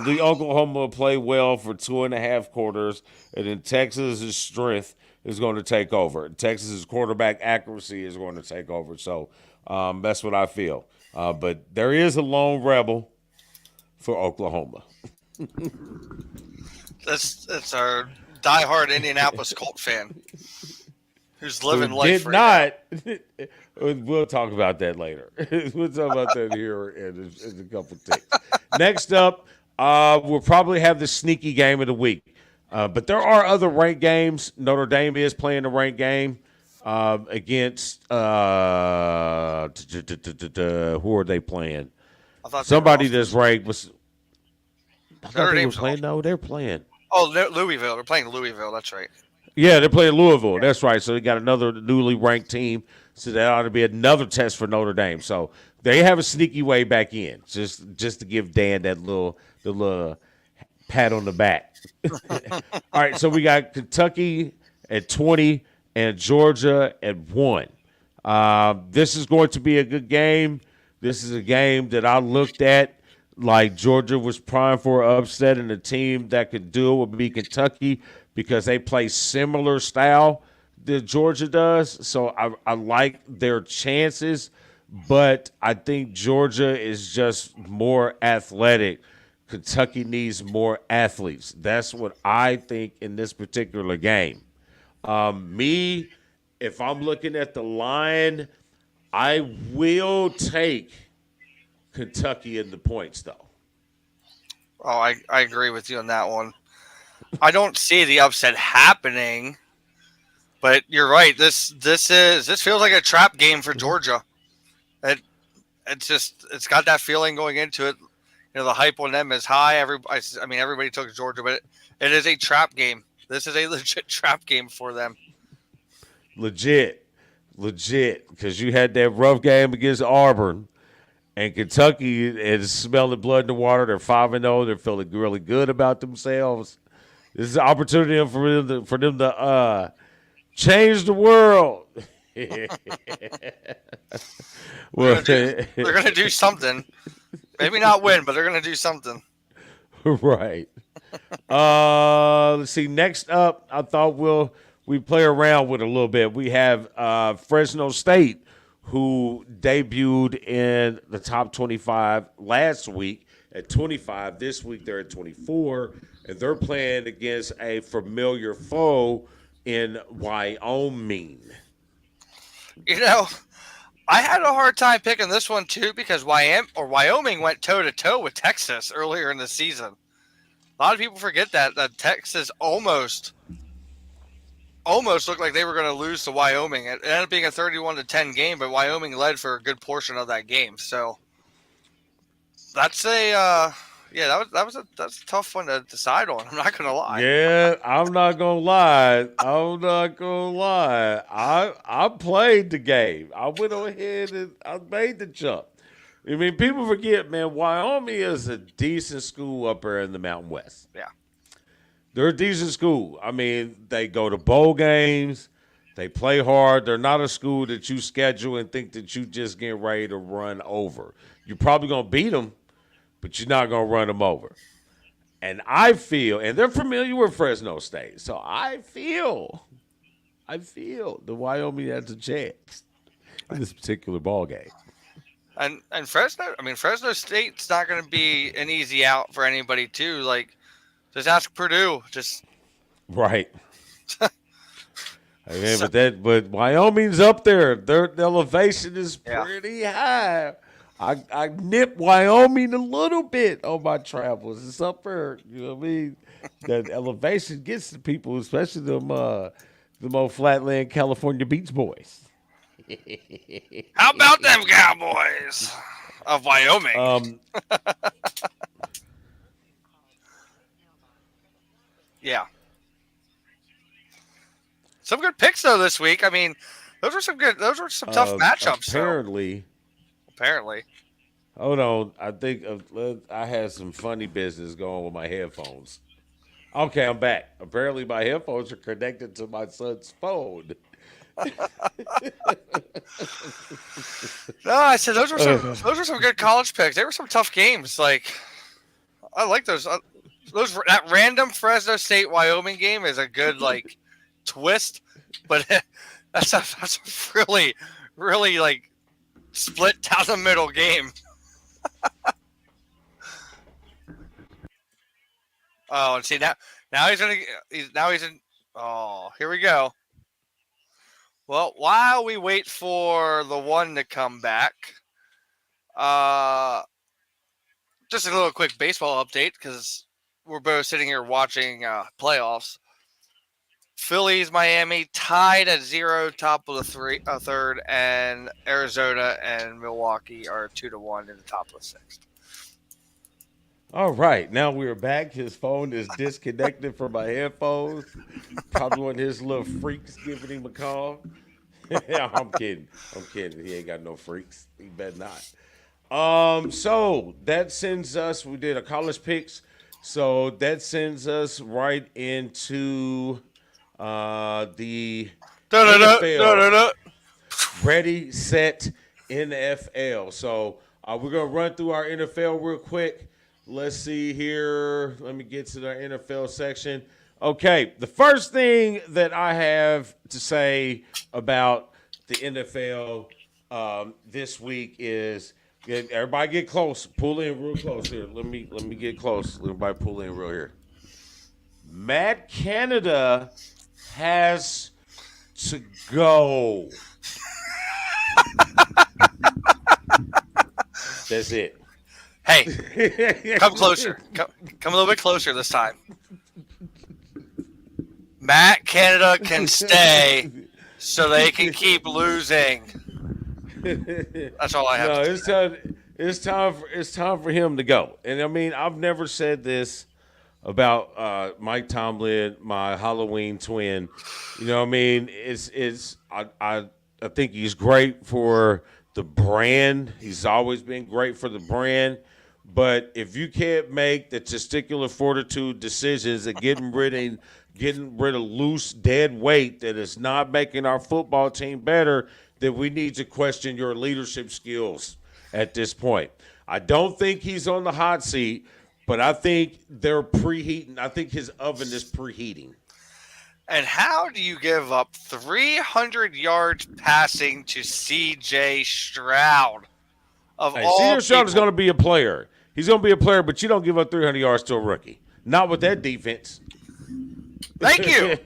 think Oklahoma will play well for 2.5 quarters, and then Texas's strength is going to take over. Texas's quarterback accuracy is going to take over. So that's what I feel. But there is a lone rebel for Oklahoma. That's our diehard Indianapolis Colt fan who's living life. Did not. We'll talk about that later. We'll talk about that here in a couple ticks. Next up, we'll probably have the sneaky game of the week. But there are other ranked games. Notre Dame is playing a ranked game against who are they playing? Somebody that's ranked was. Notre Dame's playing. No, they're playing. Oh, Louisville. They're playing Louisville. That's right. Yeah, they're playing Louisville. That's right. So they got another newly ranked team. So that ought to be another test for Notre Dame. So they have a sneaky way back in, just to give Dan the little pat on the back. All right, so we got Kentucky at 20 and Georgia at 1. This is going to be a good game. This is a game that I looked at like Georgia was primed for an upset, and the team that could do it would be Kentucky because they play similar style that Georgia does. So I like their chances, but I think Georgia is just more athletic. Kentucky needs more athletes. That's what I think in this particular game. If I'm looking at the line, I will take Kentucky in the points, though. Oh, I agree with you on that one. I don't see the upset happening, but you're right. This feels like a trap game for Georgia. It's got that feeling going into it. You know, the hype on them is high. Everybody took Georgia, but it is a trap game. This is a legit trap game for them. Legit, because you had that rough game against Auburn, and Kentucky is smelling blood in the water. They're 5-0. They're feeling really good about themselves. This is an opportunity for them to change the world. Well, They're gonna do something. Maybe not win, but they're gonna do something. right. Let's see. Next up, I thought we play around with a little bit. We have Fresno State, who debuted in the top 25 last week at 25. This week they're at 24, and they're playing against a familiar foe in Wyoming. You know, I had a hard time picking this one too because Wyoming went toe to toe with Texas earlier in the season. A lot of people forget that Texas almost looked like they were going to lose to Wyoming. It ended up being a 31-10 game, but Wyoming led for a good portion of that game. So that's that's a tough one to decide on. I'm not going to lie. Yeah, I'm not gonna lie. I played the game. I went ahead and I made the jump. I mean, people forget, man, Wyoming is a decent school up there in the Mountain West. Yeah. They're a decent school. I mean, they go to bowl games. They play hard. They're not a school that you schedule and think that you just get ready to run over. You're probably going to beat them, but you're not going to run them over. And I feel, and they're familiar with Fresno State, so I feel the Wyoming has a chance in this particular ball game. And Fresno State's not going to be an easy out for anybody too. Like, just ask Purdue. Just right. I mean, but Wyoming's up there. Their elevation is pretty high. I nipped Wyoming a little bit on my travels. It's up there. You know what I mean? That elevation gets to people, especially them old flatland California beach boys. How about them Cowboys of Wyoming? Yeah. Some good picks though this week. I mean, those were some tough matchups. Apparently. Hold on. I think I had some funny business going with my headphones. Okay, I'm back. Apparently my headphones are connected to my son's phone. No, I said those were some good college picks. They were some tough games. Like, I like those. That random Fresno State Wyoming game is a good like twist, but that's a really like split down the middle game. Oh, and see now he's in. Oh, here we go. Well, while we wait for the one to come back, just a little quick baseball update because we're both sitting here watching playoffs. Phillies, Miami tied at 0, top of the third, and Arizona and Milwaukee are 2-1 in the top of the 6th. All right, now we're back. His phone is disconnected from my headphones. Probably one of his little freaks giving him a call. I'm kidding. He ain't got no freaks. He better not. So that sends us. We did a college picks. So that sends us right into the NFL. Ready, set, NFL. So we're gonna run through our NFL real quick. Let's see here. Let me get to the NFL section. Okay, the first thing that I have to say about the NFL this week is everybody get close. Pull in real close here. Let me get close. Everybody pull in real here. Matt Canada has to go. That's it. Hey, come closer. Come a little bit closer this time. Matt Canada can stay so they can keep losing. That's all I have to say. It's time for him to go. And I mean, I've never said this about Mike Tomlin, my Halloween twin. You know what I mean? I think he's great for the brand. He's always been great for the brand. But if you can't make the testicular fortitude decisions and getting rid of loose, dead weight that is not making our football team better, then we need to question your leadership skills at this point. I don't think he's on the hot seat, but I think they're preheating. I think his oven is preheating. And how do you give up 300 yards passing to C.J. Stroud? C.J. Stroud is going to be a player. He's going to be a player, but you don't give up 300 yards to a rookie. Not with that defense. Thank you.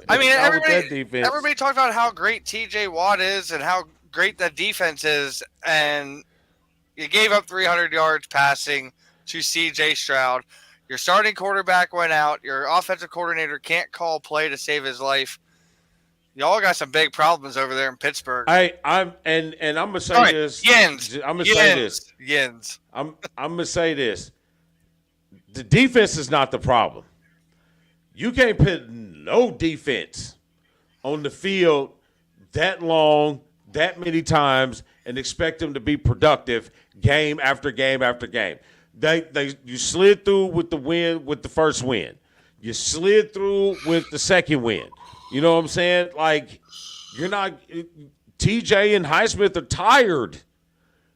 I mean, everybody talked about how great T.J. Watt is and how great that defense is, and you gave up 300 yards passing to C.J. Stroud. Your starting quarterback went out. Your offensive coordinator can't call play to save his life. Y'all got some big problems over there in Pittsburgh. I'm gonna say this. I'm gonna say this. The defense is not the problem. You can't put no defense on the field that long, that many times, and expect them to be productive game after game after game. You slid through with the first win. You slid through with the second win. You know what I'm saying? Like, you're not TJ and Highsmith are tired.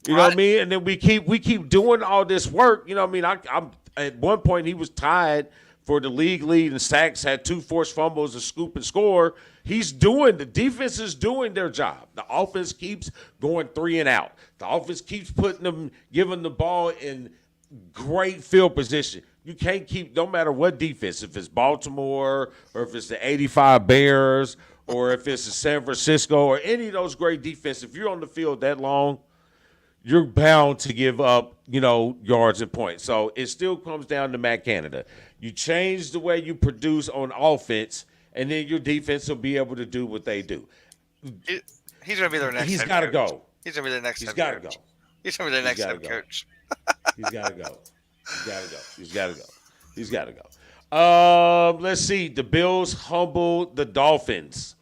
You know what I mean? And then we keep doing all this work. You know what I mean? I'm at one point he was tied for the league lead in sacks, had 2 forced fumbles, a scoop and score. The defense is doing their job. The offense keeps going 3 and out. The offense keeps giving the ball in great field position. You can't keep, no matter what defense, if it's Baltimore or if it's the 85 Bears or if it's the San Francisco or any of those great defense, if you're on the field that long, you're bound to give up, yards and points. So it still comes down to Matt Canada. You change the way you produce on offense, and then your defense will be able to do what they do. He's going to be their next He's got to go. He's going to be their next He's got to go. He's going to be their next head coach. He's got to go. He's got to go. Let's see. The Bills humbled the Dolphins.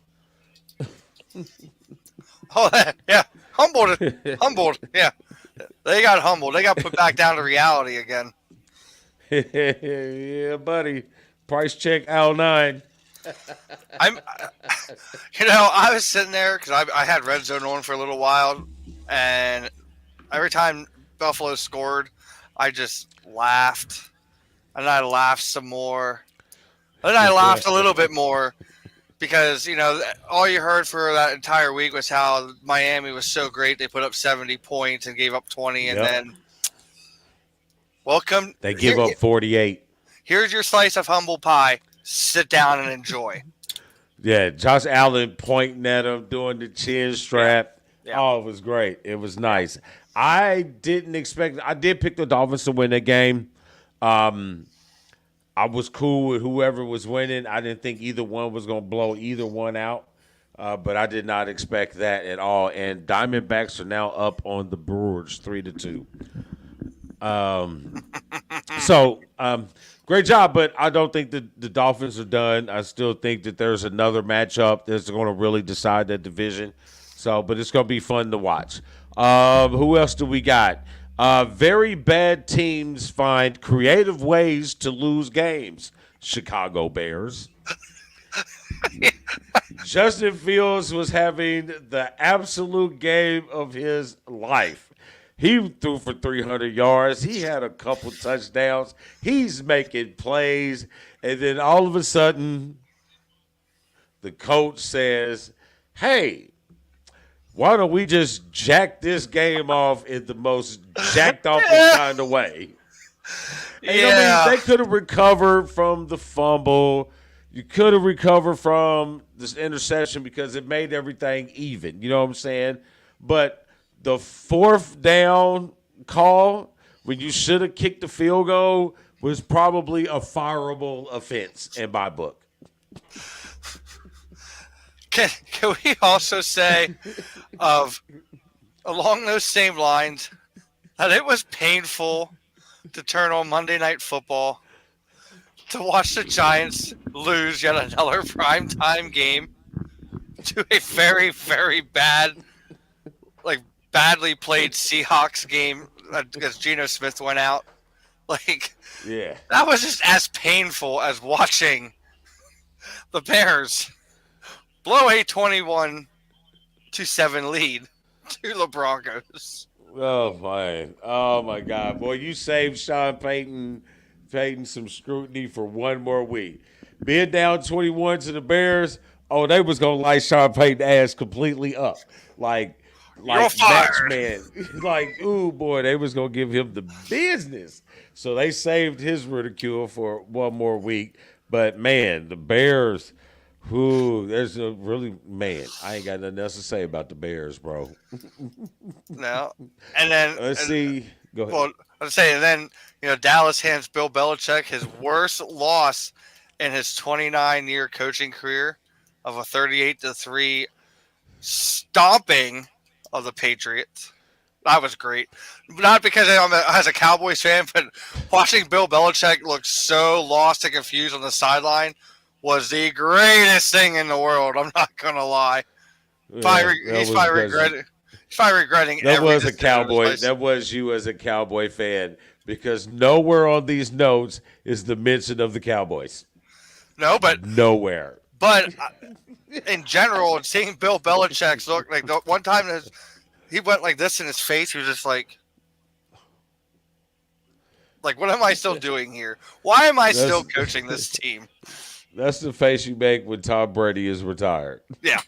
Oh, yeah. Humbled. Yeah. They got humbled. They got put back down to reality again. Yeah, buddy. Price check L9. I was sitting there because I had Red Zone on for a little while, and every time Buffalo scored, I just laughed, and I laughed some more, and then I laughed a little bit more because, all you heard for that entire week was how Miami was so great. They put up 70 points and gave up 20, and then welcome. They give up 48. Here's your slice of humble pie. Sit down and enjoy. Yeah, Josh Allen pointing at him, doing the chin strap. Yeah. Oh, it was great. It was nice. I didn't expect – I did pick the Dolphins to win that game. I was cool with whoever was winning. I didn't think either one was going to blow either one out, but I did not expect that at all. And Diamondbacks are now up on the Brewers 3-2. Great job, but I don't think the Dolphins are done. I still think that there's another matchup that's going to really decide that division. But it's going to be fun to watch. Who else do we got? Very bad teams find creative ways to lose games. Chicago Bears. Justin Fields was having the absolute game of his life. He threw for 300 yards. He had a couple touchdowns. He's making plays. And then all of a sudden, the coach says, hey, why don't we just jack this game off in the most jacked off kind of way? And they could have recovered from the fumble. You could have recovered from this interception because it made everything even. You know what I'm saying? But the 4th down call when you should have kicked the field goal was probably a fireable offense in my book. Can we also say along those same lines that it was painful to turn on Monday Night Football to watch the Giants lose yet another primetime game to a very, very badly played Seahawks game because Geno Smith went out. Like, Yeah. that was just as painful as watching the Bears blow a 21-7 lead to the Broncos. Oh man. Oh my God. Boy, you saved Sean Payton some scrutiny for one more week. Being down 21 to the Bears, oh, they was gonna light Sean Payton's ass completely up. Like You're match fired. man. Like, ooh boy, they was gonna give him the business. So they saved his ridicule for one more week. But man, the Bears, there's a really man. I ain't got nothing else to say about the Bears, bro. No. And then Let's see. Go ahead. Well, I'm saying, and then Dallas hands Bill Belichick his worst loss in his 29-year coaching career of a 38-3 stomping of the Patriots. That was great. Not because I'm as a Cowboys fan, but watching Bill Belichick look so lost and confused on the sideline was the greatest thing in the world. I'm not gonna lie. He's probably regretting. He's probably regretting. That every was a decision Cowboy. That was you as a Cowboy fan, because nowhere on these notes is the mention of the Cowboys. No, but Nowhere. But in general, seeing Bill Belichick's look, like the one time he went like this in his face, he was just like, what am I still doing here? Why am I still coaching this team? That's the face you make when Tom Brady is retired. Yeah.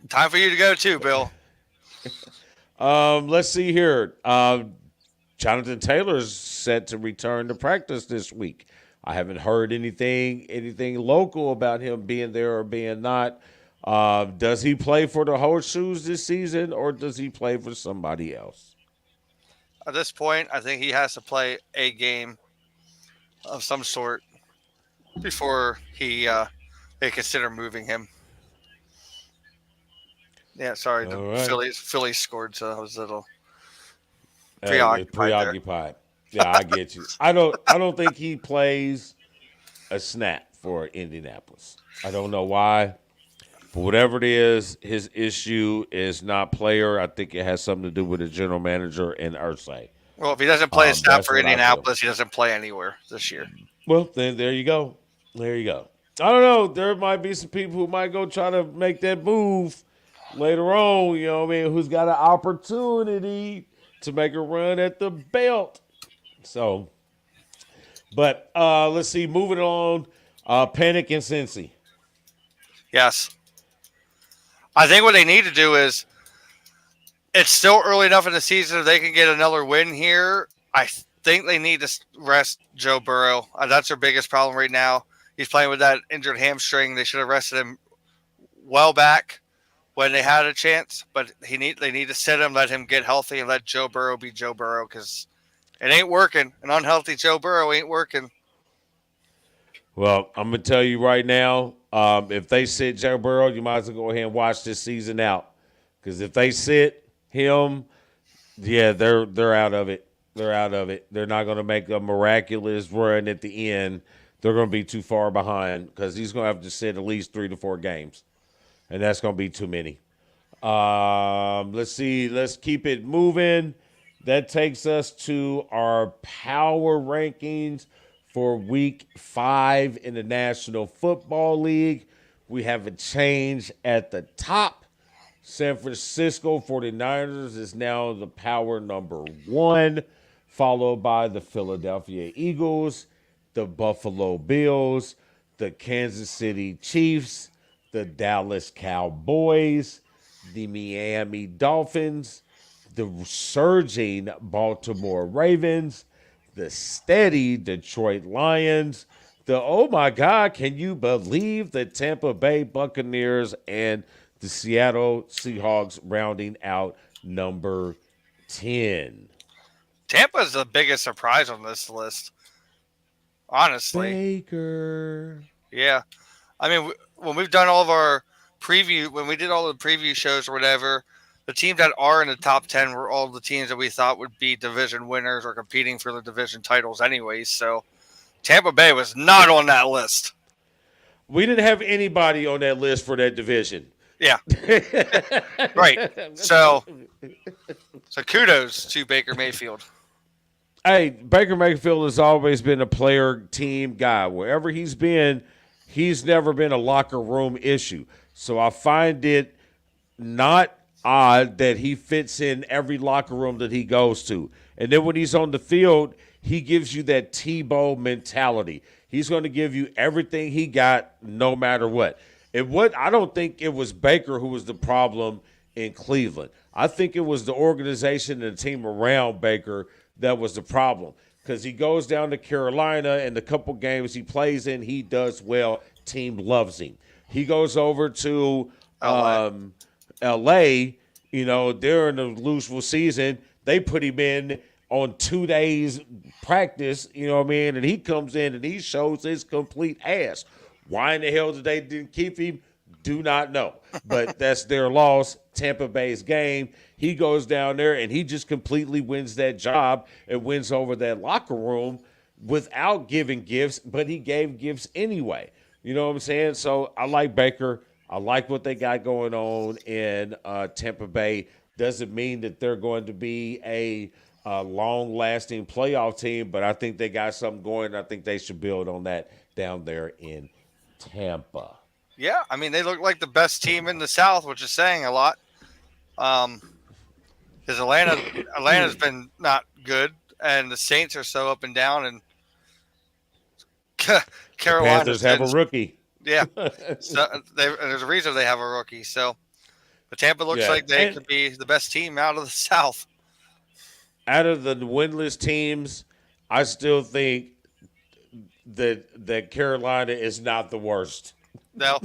Time for you to go too, Bill. Let's see here. Jonathan Taylor's set to return to practice this week. I haven't heard anything local about him being there or being not. Does he play for the Horseshoes this season, or does he play for somebody else? At this point, I think he has to play a game of some sort before they consider moving him. Yeah, sorry, the right. Phillies scored, so I was a little preoccupied. Yeah, I get you. I don't think he plays a snap for Indianapolis. I don't know why. But whatever it is, his issue is not player. I think it has something to do with the general manager and Irsay. Well, if he doesn't play a snap for Indianapolis, he doesn't play anywhere this year. Well, then there you go. There you go. I don't know. There might be some people who might go try to make that move later on, you know what I mean, who's got an opportunity to make a run at the belt. So, but let's see. Moving on, Panic and Cincy. Yes. I think what they need to do is, it's still early enough in the season if they can get another win here. I think they need to rest Joe Burrow. That's their biggest problem right now. He's playing with that injured hamstring. They should have rested him well back when they had a chance, but they need to sit him, let him get healthy, and let Joe Burrow be Joe Burrow, because it ain't working. An unhealthy Joe Burrow ain't working. Well, I'm going to tell you right now, if they sit Joe Burrow, you might as well go ahead and watch this season out. Because if they sit him, yeah, they're out of it. They're out of it. They're not going to make a miraculous run at the end. They're going to be too far behind, because he's going to have to sit at least 3 to 4 games. And that's going to be too many. Let's see. Let's keep it moving. That takes us to our power rankings for week 5 in the National Football League. We have a change at the top. San Francisco 49ers is now the power number 1, followed by the Philadelphia Eagles, the Buffalo Bills, the Kansas City Chiefs, the Dallas Cowboys, the Miami Dolphins, the surging Baltimore Ravens, the steady Detroit Lions, the, oh my God, can you believe, the Tampa Bay Buccaneers, and the Seattle Seahawks rounding out number 10. Tampa's the biggest surprise on this list, honestly. Baker. Yeah. I mean, when we've done all of our preview, when we did all the preview shows or whatever, the teams that are in the top 10 were all the teams that we thought would be division winners or competing for the division titles anyways. So Tampa Bay was not on that list. We didn't have anybody on that list for that division. Yeah. Right. So kudos to Baker Mayfield. Hey, Baker Mayfield has always been a player team guy. Wherever he's been, he's never been a locker room issue. So I find it not odd that he fits in every locker room that he goes to. And then when he's on the field, he gives you that Tebow mentality. He's going to give you everything he got no matter what. I don't think it was Baker who was the problem in Cleveland. I think it was the organization and the team around Baker that was the problem, because he goes down to Carolina and the couple games he plays in, he does well. Team loves him. He goes over to L.A., during the Louisville season, they put him in on 2 days practice, and he comes in and he shows his complete ass. Why in the hell did they didn't keep him? Do not know. But that's their loss. Tampa Bay's game. He goes down there and he just completely wins that job and wins over that locker room without giving gifts, but he gave gifts anyway. You know what I'm saying? So I like Baker. I like what they got going on in Tampa Bay. Doesn't mean that they're going to be a long-lasting playoff team, but I think they got something going. I think they should build on that down there in Tampa. Yeah, I mean, they look like the best team in the South, which is saying a lot. Because Atlanta's been not good, and the Saints are so up and down, and Carolina. Panthers have a rookie. Yeah, so there's a reason they have a rookie. So, but Tampa looks like they could be the best team out of the South. Out of the winless teams, I still think that Carolina is not the worst. No.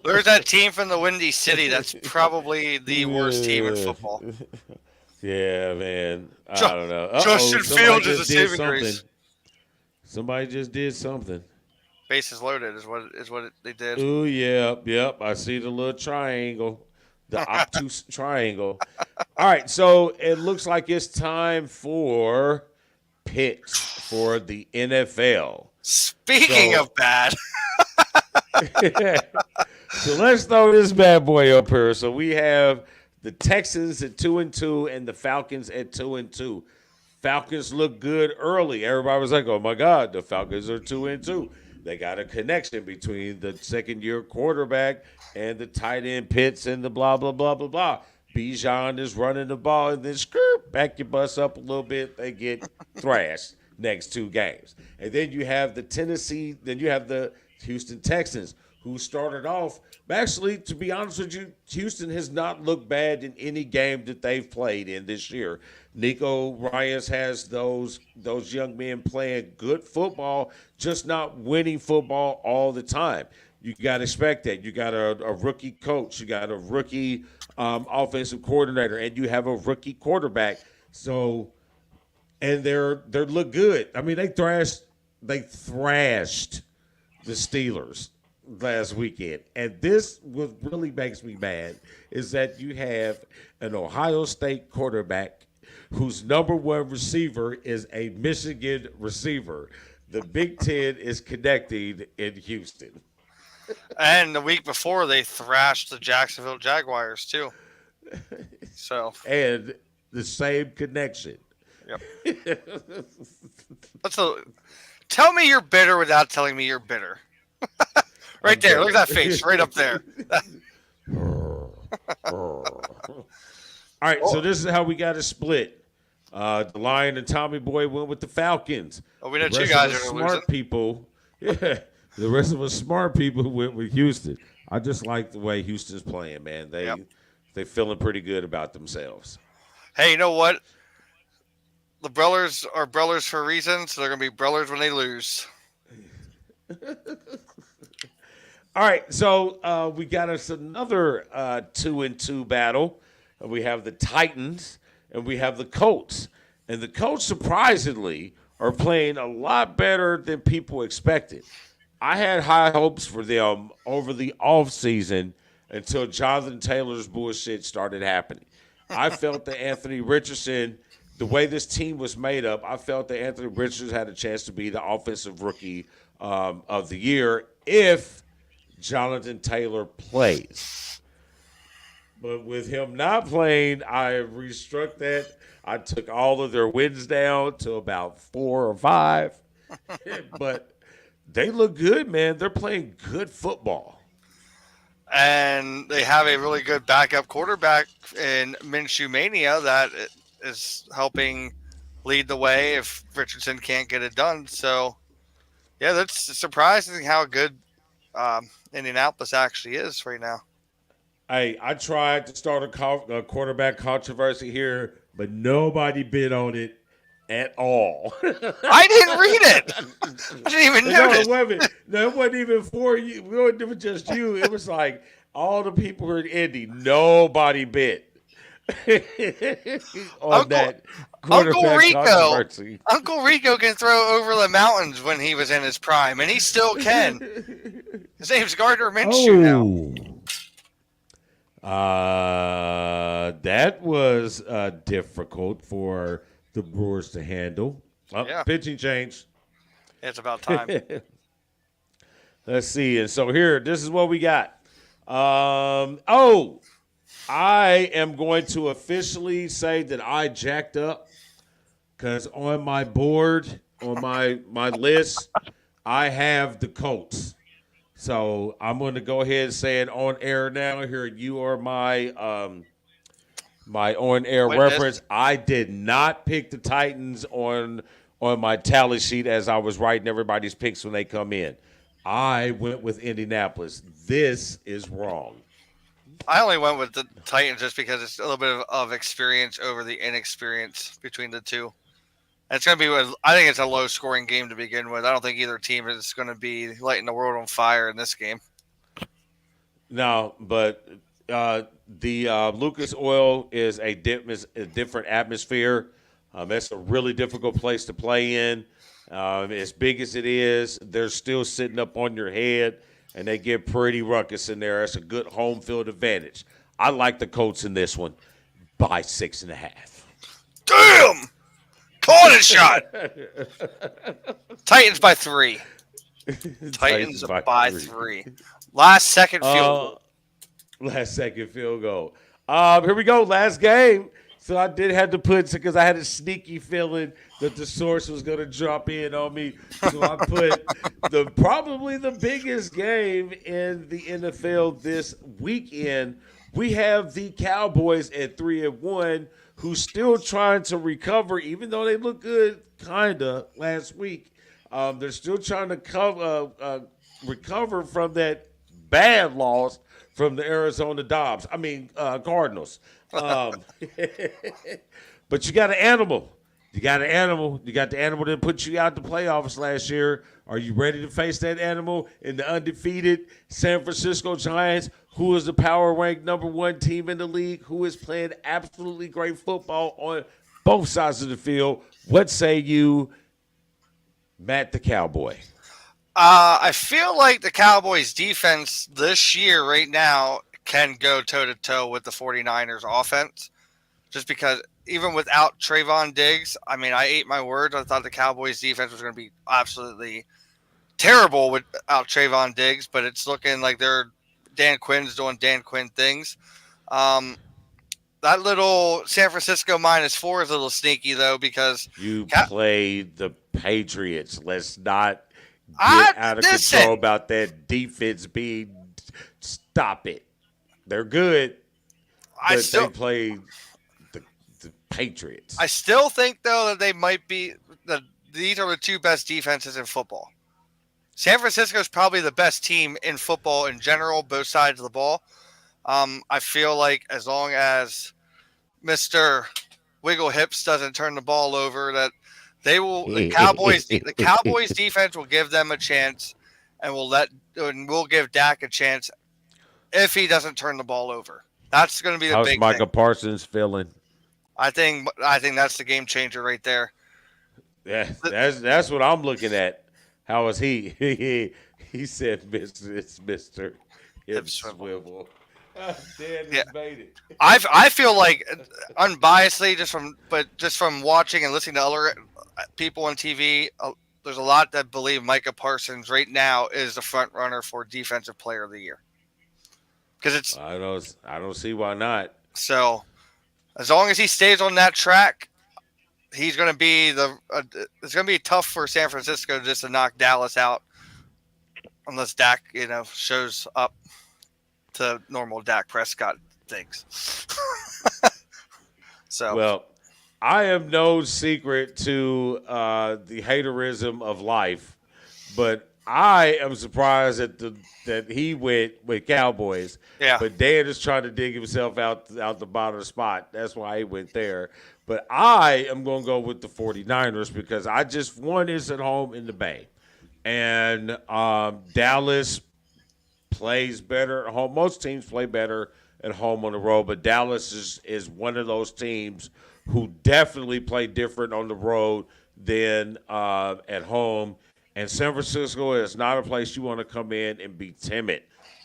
There's that team from the Windy City that's probably the worst team in football. Yeah, man. I don't know. Justin Fields is a saving grace. Somebody just did something. Bases loaded is what they did. Oh, yep. I see the little triangle, the obtuse triangle. All right, so it looks like it's time for picks for the NFL. Speaking of bad. So let's throw this bad boy up here. So we have the Texans at 2-2 and the Falcons at 2-2. Falcons look good early. Everybody was like, "Oh my God, the Falcons are 2-2." They got a connection between the second-year quarterback and the tight end Pitts and the blah blah blah blah blah. Bijan is running the ball, and then back your bus up a little bit. They get thrashed next 2 games, and then you have the Houston Texans, who started off. Actually, to be honest with you, Houston has not looked bad in any game that they've played in this year. Nico Ryans has those young men playing good football, just not winning football all the time. You got to expect that. You got a rookie coach. You got a rookie offensive coordinator, and you have a rookie quarterback. So, and they look good. I mean, they thrashed the Steelers last weekend. And this what really makes me mad is that you have an Ohio State quarterback whose number one receiver is a Michigan receiver. The Big Ten is connecting in Houston. And the week before, they thrashed the Jacksonville Jaguars, too. So. And the same connection. Yep. Tell me you're bitter without telling me you're bitter. Right there. Look at that face. Right up there. All right, so this is how we got it split. DaLion and Tommy Boy went with the Falcons. Oh, we know 2 guys are smart losing. People. Yeah, the rest of us smart people went with Houston. I just like the way Houston's playing, man. They feeling pretty good about themselves. Hey, you know what? The brothers are brothers for a reason, so they're going to be brothers when they lose. All right, so we got us another 2-2 battle. We have the Titans and we have the Colts. And the Colts, surprisingly, are playing a lot better than people expected. I had high hopes for them over the offseason until Jonathan Taylor's bullshit started happening. I felt that Anthony Richardson, the way this team was made up, I felt that Anthony Richardson had a chance to be the offensive rookie of the year if Jonathan Taylor plays. But with him not playing, I restruck that. I took all of their wins down to about 4 or 5. But they look good, man. They're playing good football. And they have a really good backup quarterback in Minshew Mania that is helping lead the way if Richardson can't get it done. So, yeah, that's surprising how good Indianapolis actually is right now. Hey, I tried to start a quarterback controversy here, but nobody bid on it at all. I didn't read it. I didn't even notice. No, it wasn't even for you. It was just you. It was like all the people who are in Indy. Nobody bid on that quarterback controversy. Uncle Rico can throw over the mountains when he was in his prime, and he still can. His name's Gardner Minshew now. That was difficult for the Brewers to handle. Yeah. Pitching change. It's about time. Let's see. And so here, this is what we got. I am going to officially say that I jacked up because on my board, on my list, I have the Colts. So I'm going to go ahead and say it on air now. Here, you are my my on air reference. I did not pick the Titans on my tally sheet as I was writing everybody's picks when they come in. I went with Indianapolis. This is wrong. I only went with the Titans just because it's a little bit of experience over the inexperience between the two. It's going to be, I think it's a low-scoring game to begin with. I don't think either team is going to be lighting the world on fire in this game. No, but the Lucas Oil is a different atmosphere. It's a really difficult place to play in. As big as it is, they're still sitting up on your head, and they get pretty ruckus in there. That's a good home field advantage. I like the Colts in this one by 6.5. Damn! Caught a shot. Titans by 3. Titans by 3. Last second field goal. Last second field goal. Here we go. Last game. So I did have to put, because I had a sneaky feeling that the source was going to drop in on me. So I put probably the biggest game in the NFL this weekend. We have the Cowboys at 3-1, who's still trying to recover, even though they look good, kinda last week. They're still trying to recover from that bad loss from the Cardinals. But you got an animal. You got the animal that put you out the playoffs last year. Are you ready to face that animal in the undefeated San Francisco Giants, who is the power ranked number 1 team in the league, who is playing absolutely great football on both sides of the field? What say you, Matt the Cowboy? I feel like the Cowboys defense this year right now can go toe-to-toe with the 49ers offense, just because even without Trayvon Diggs, I ate my words. I thought the Cowboys defense was going to be absolutely terrible without Trayvon Diggs, but it's looking like Dan Quinn's doing Dan Quinn things. That little San Francisco -4 is a little sneaky, though, because you played the Patriots. Let's not get out of control about that defense being – stop it. They're good, but they play the Patriots. I still think, though, that they might be – these are the 2 best defenses in football. San Francisco is probably the best team in football in general, both sides of the ball. I feel like as long as Mr. Wiggle Hips doesn't turn the ball over, that they will. The Cowboys defense will give them a chance, and we'll give Dak a chance if he doesn't turn the ball over. That's going to be the big thing. How's Micah Parsons feeling? I think that's the game changer right there. Yeah, that's what I'm looking at. How is he? He said, Mr. Hip Swivel. Dan made it. I feel like, unbiasedly, just from watching and listening to other people on TV, there's a lot that believe Micah Parsons right now is the front runner for Defensive Player of the Year. because it's I don't see why not. so. As long as he stays on that track, he's going to be it's going to be tough for San Francisco just to knock Dallas out, unless Dak, shows up to normal Dak Prescott things. So, Well, I am no secret to the haterism of life, but I am surprised that he went with Cowboys. yeah, But Dan is trying to dig himself out the bottom spot. That's why he went there. But I am going to go with the 49ers because one is at home in the Bay. And Dallas plays better at home. Most teams play better at home on the road, but Dallas is one of those teams who definitely play different on the road than at home. And San Francisco is not a place you want to come in and be timid.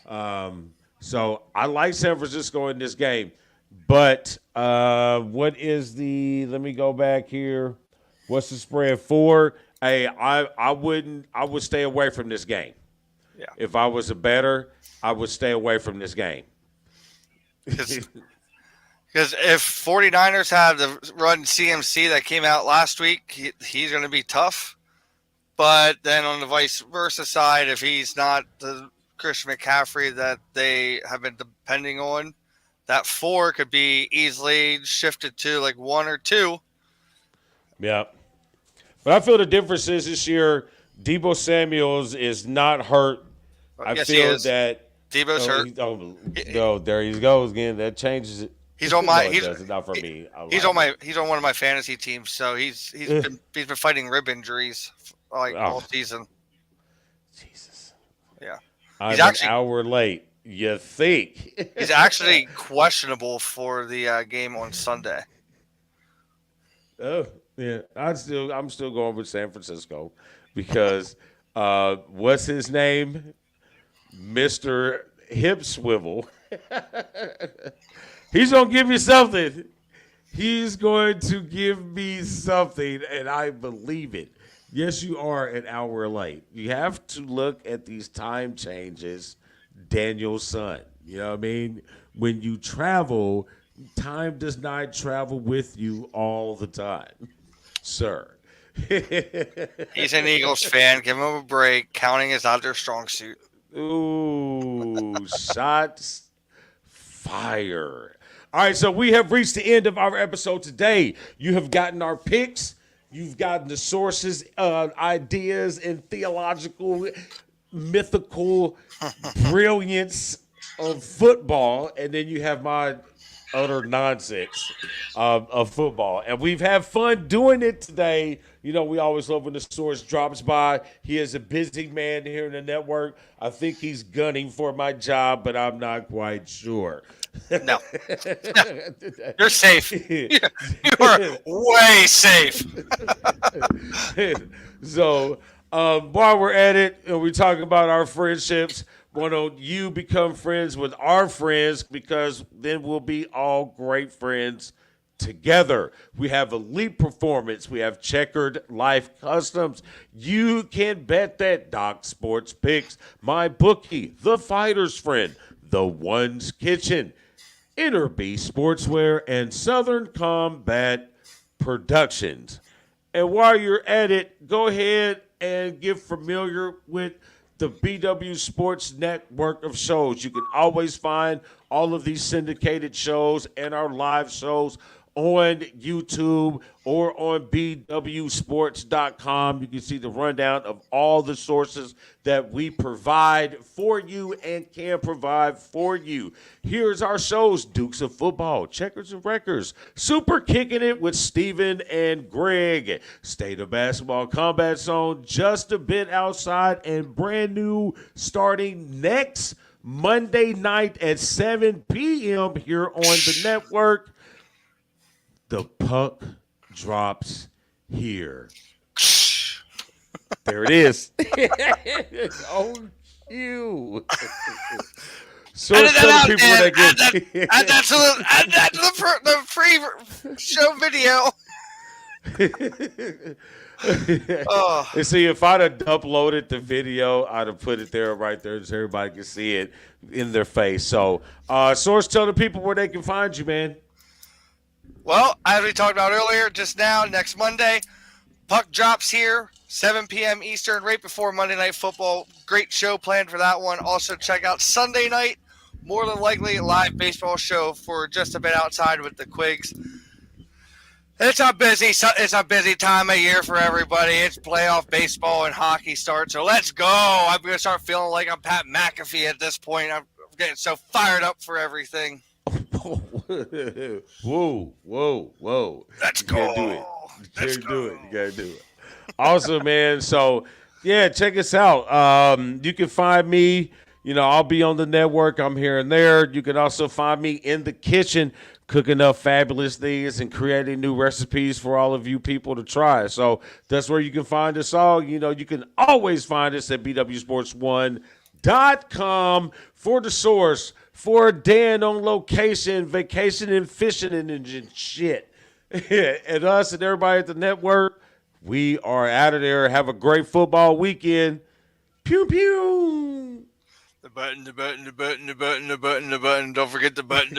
So I like San Francisco in this game. But what is let me go back here. What's the spread for? Hey, I would stay away from this game. Yeah. If I was a bettor, I would stay away from this game. because if 49ers have the run CMC that came out last week, he's going to be tough. But then on the vice versa side, if he's not the Christian McCaffrey that they have been depending on, that 4 could be easily shifted to like 1 or 2. Yeah. But I feel the difference is this year, Deebo Samuels is not hurt. I Yes, feel he is. that Debo's hurt. No, there he goes again. That changes it. He's on my. No, it doesn't. Not for me. He's on one of my fantasy teams. So he's been fighting rib injuries all season. Jesus. Yeah. I'm an hour late. You think? He's actually questionable for the game on Sunday. Oh yeah, I'm still going with San Francisco because what's his name? Mr. Hip Swivel. He's going to give you something. He's going to give me something, and I believe it. Yes, you are an hour late. You have to look at these time changes, Daniel's son. You know what I mean? When you travel, time does not travel with you all the time, sir. He's an Eagles fan. Give him a break. Counting is not their strong suit. Ooh, shots fire. All right, so we have reached the end of our episode today. You have gotten our picks. You've gotten the sources, ideas, and theological, mythical brilliance of football. And then you have my utter nonsense of football. And we've had fun doing it today. You know, we always love when the source drops by. He is a busy man here in the network. I think he's gunning for my job, but I'm not quite sure. No. You're safe. You are way safe. So while we're at it, we talk about our friendships. Why don't you become friends with our friends, because then we'll be all great friends together. We have Elite Performance. We have Checkered Life Customs. You can bet that. Doc Sports Picks, My Bookie, The Fighter's Friend, The One's Kitchen, Inner B Sportswear, and Southern Combat Productions. And while you're at it, go ahead and get familiar with the BW Sports network of shows. You can always find all of these syndicated shows and our live shows on YouTube or on BWSports.com. You can see the rundown of all the sources that we provide for you and can provide for you. Here's our shows: Dukes of Football, Checkers and Wreckers, Super Kicking It with Steven and Greg, State of Basketball Combat Zone, Just a Bit Outside, and brand new starting next Monday night at 7 p.m. here on the network. The Puck Drops Here. There it is. Oh, you. So Edit that out, people Dan. that Add that to the free show video. Oh. And see, if I'd have uploaded the video, I'd have put it there right there so everybody can see it in their face. So, Source, tell the people where they can find you, man. Well, as we talked about earlier, just now, next Monday, puck drops here, 7 p.m. Eastern, right before Monday Night Football. Great show planned for that one. Also, check out Sunday night, more than likely a live baseball show for just a bit outside with the Quigs. It's a busy time of year for everybody. It's playoff baseball and hockey start, so let's go. I'm going to start feeling like I'm Pat McAfee at this point. I'm getting so fired up for everything. Whoa. Let's You go. can't do it. You can't do it. You got to do it. Awesome, man. So, yeah, check us out. You can find me. I'll be on the network. I'm here and there. You can also find me in the kitchen cooking up fabulous things and creating new recipes for all of you people to try. So that's where you can find us all. You can always find us at BWSPORTS1.com for the source, for Dan on location, vacation and fishing and shit. And us and everybody at the network, we are out of there. Have a great football weekend. Pew, pew. The button. Don't forget the button.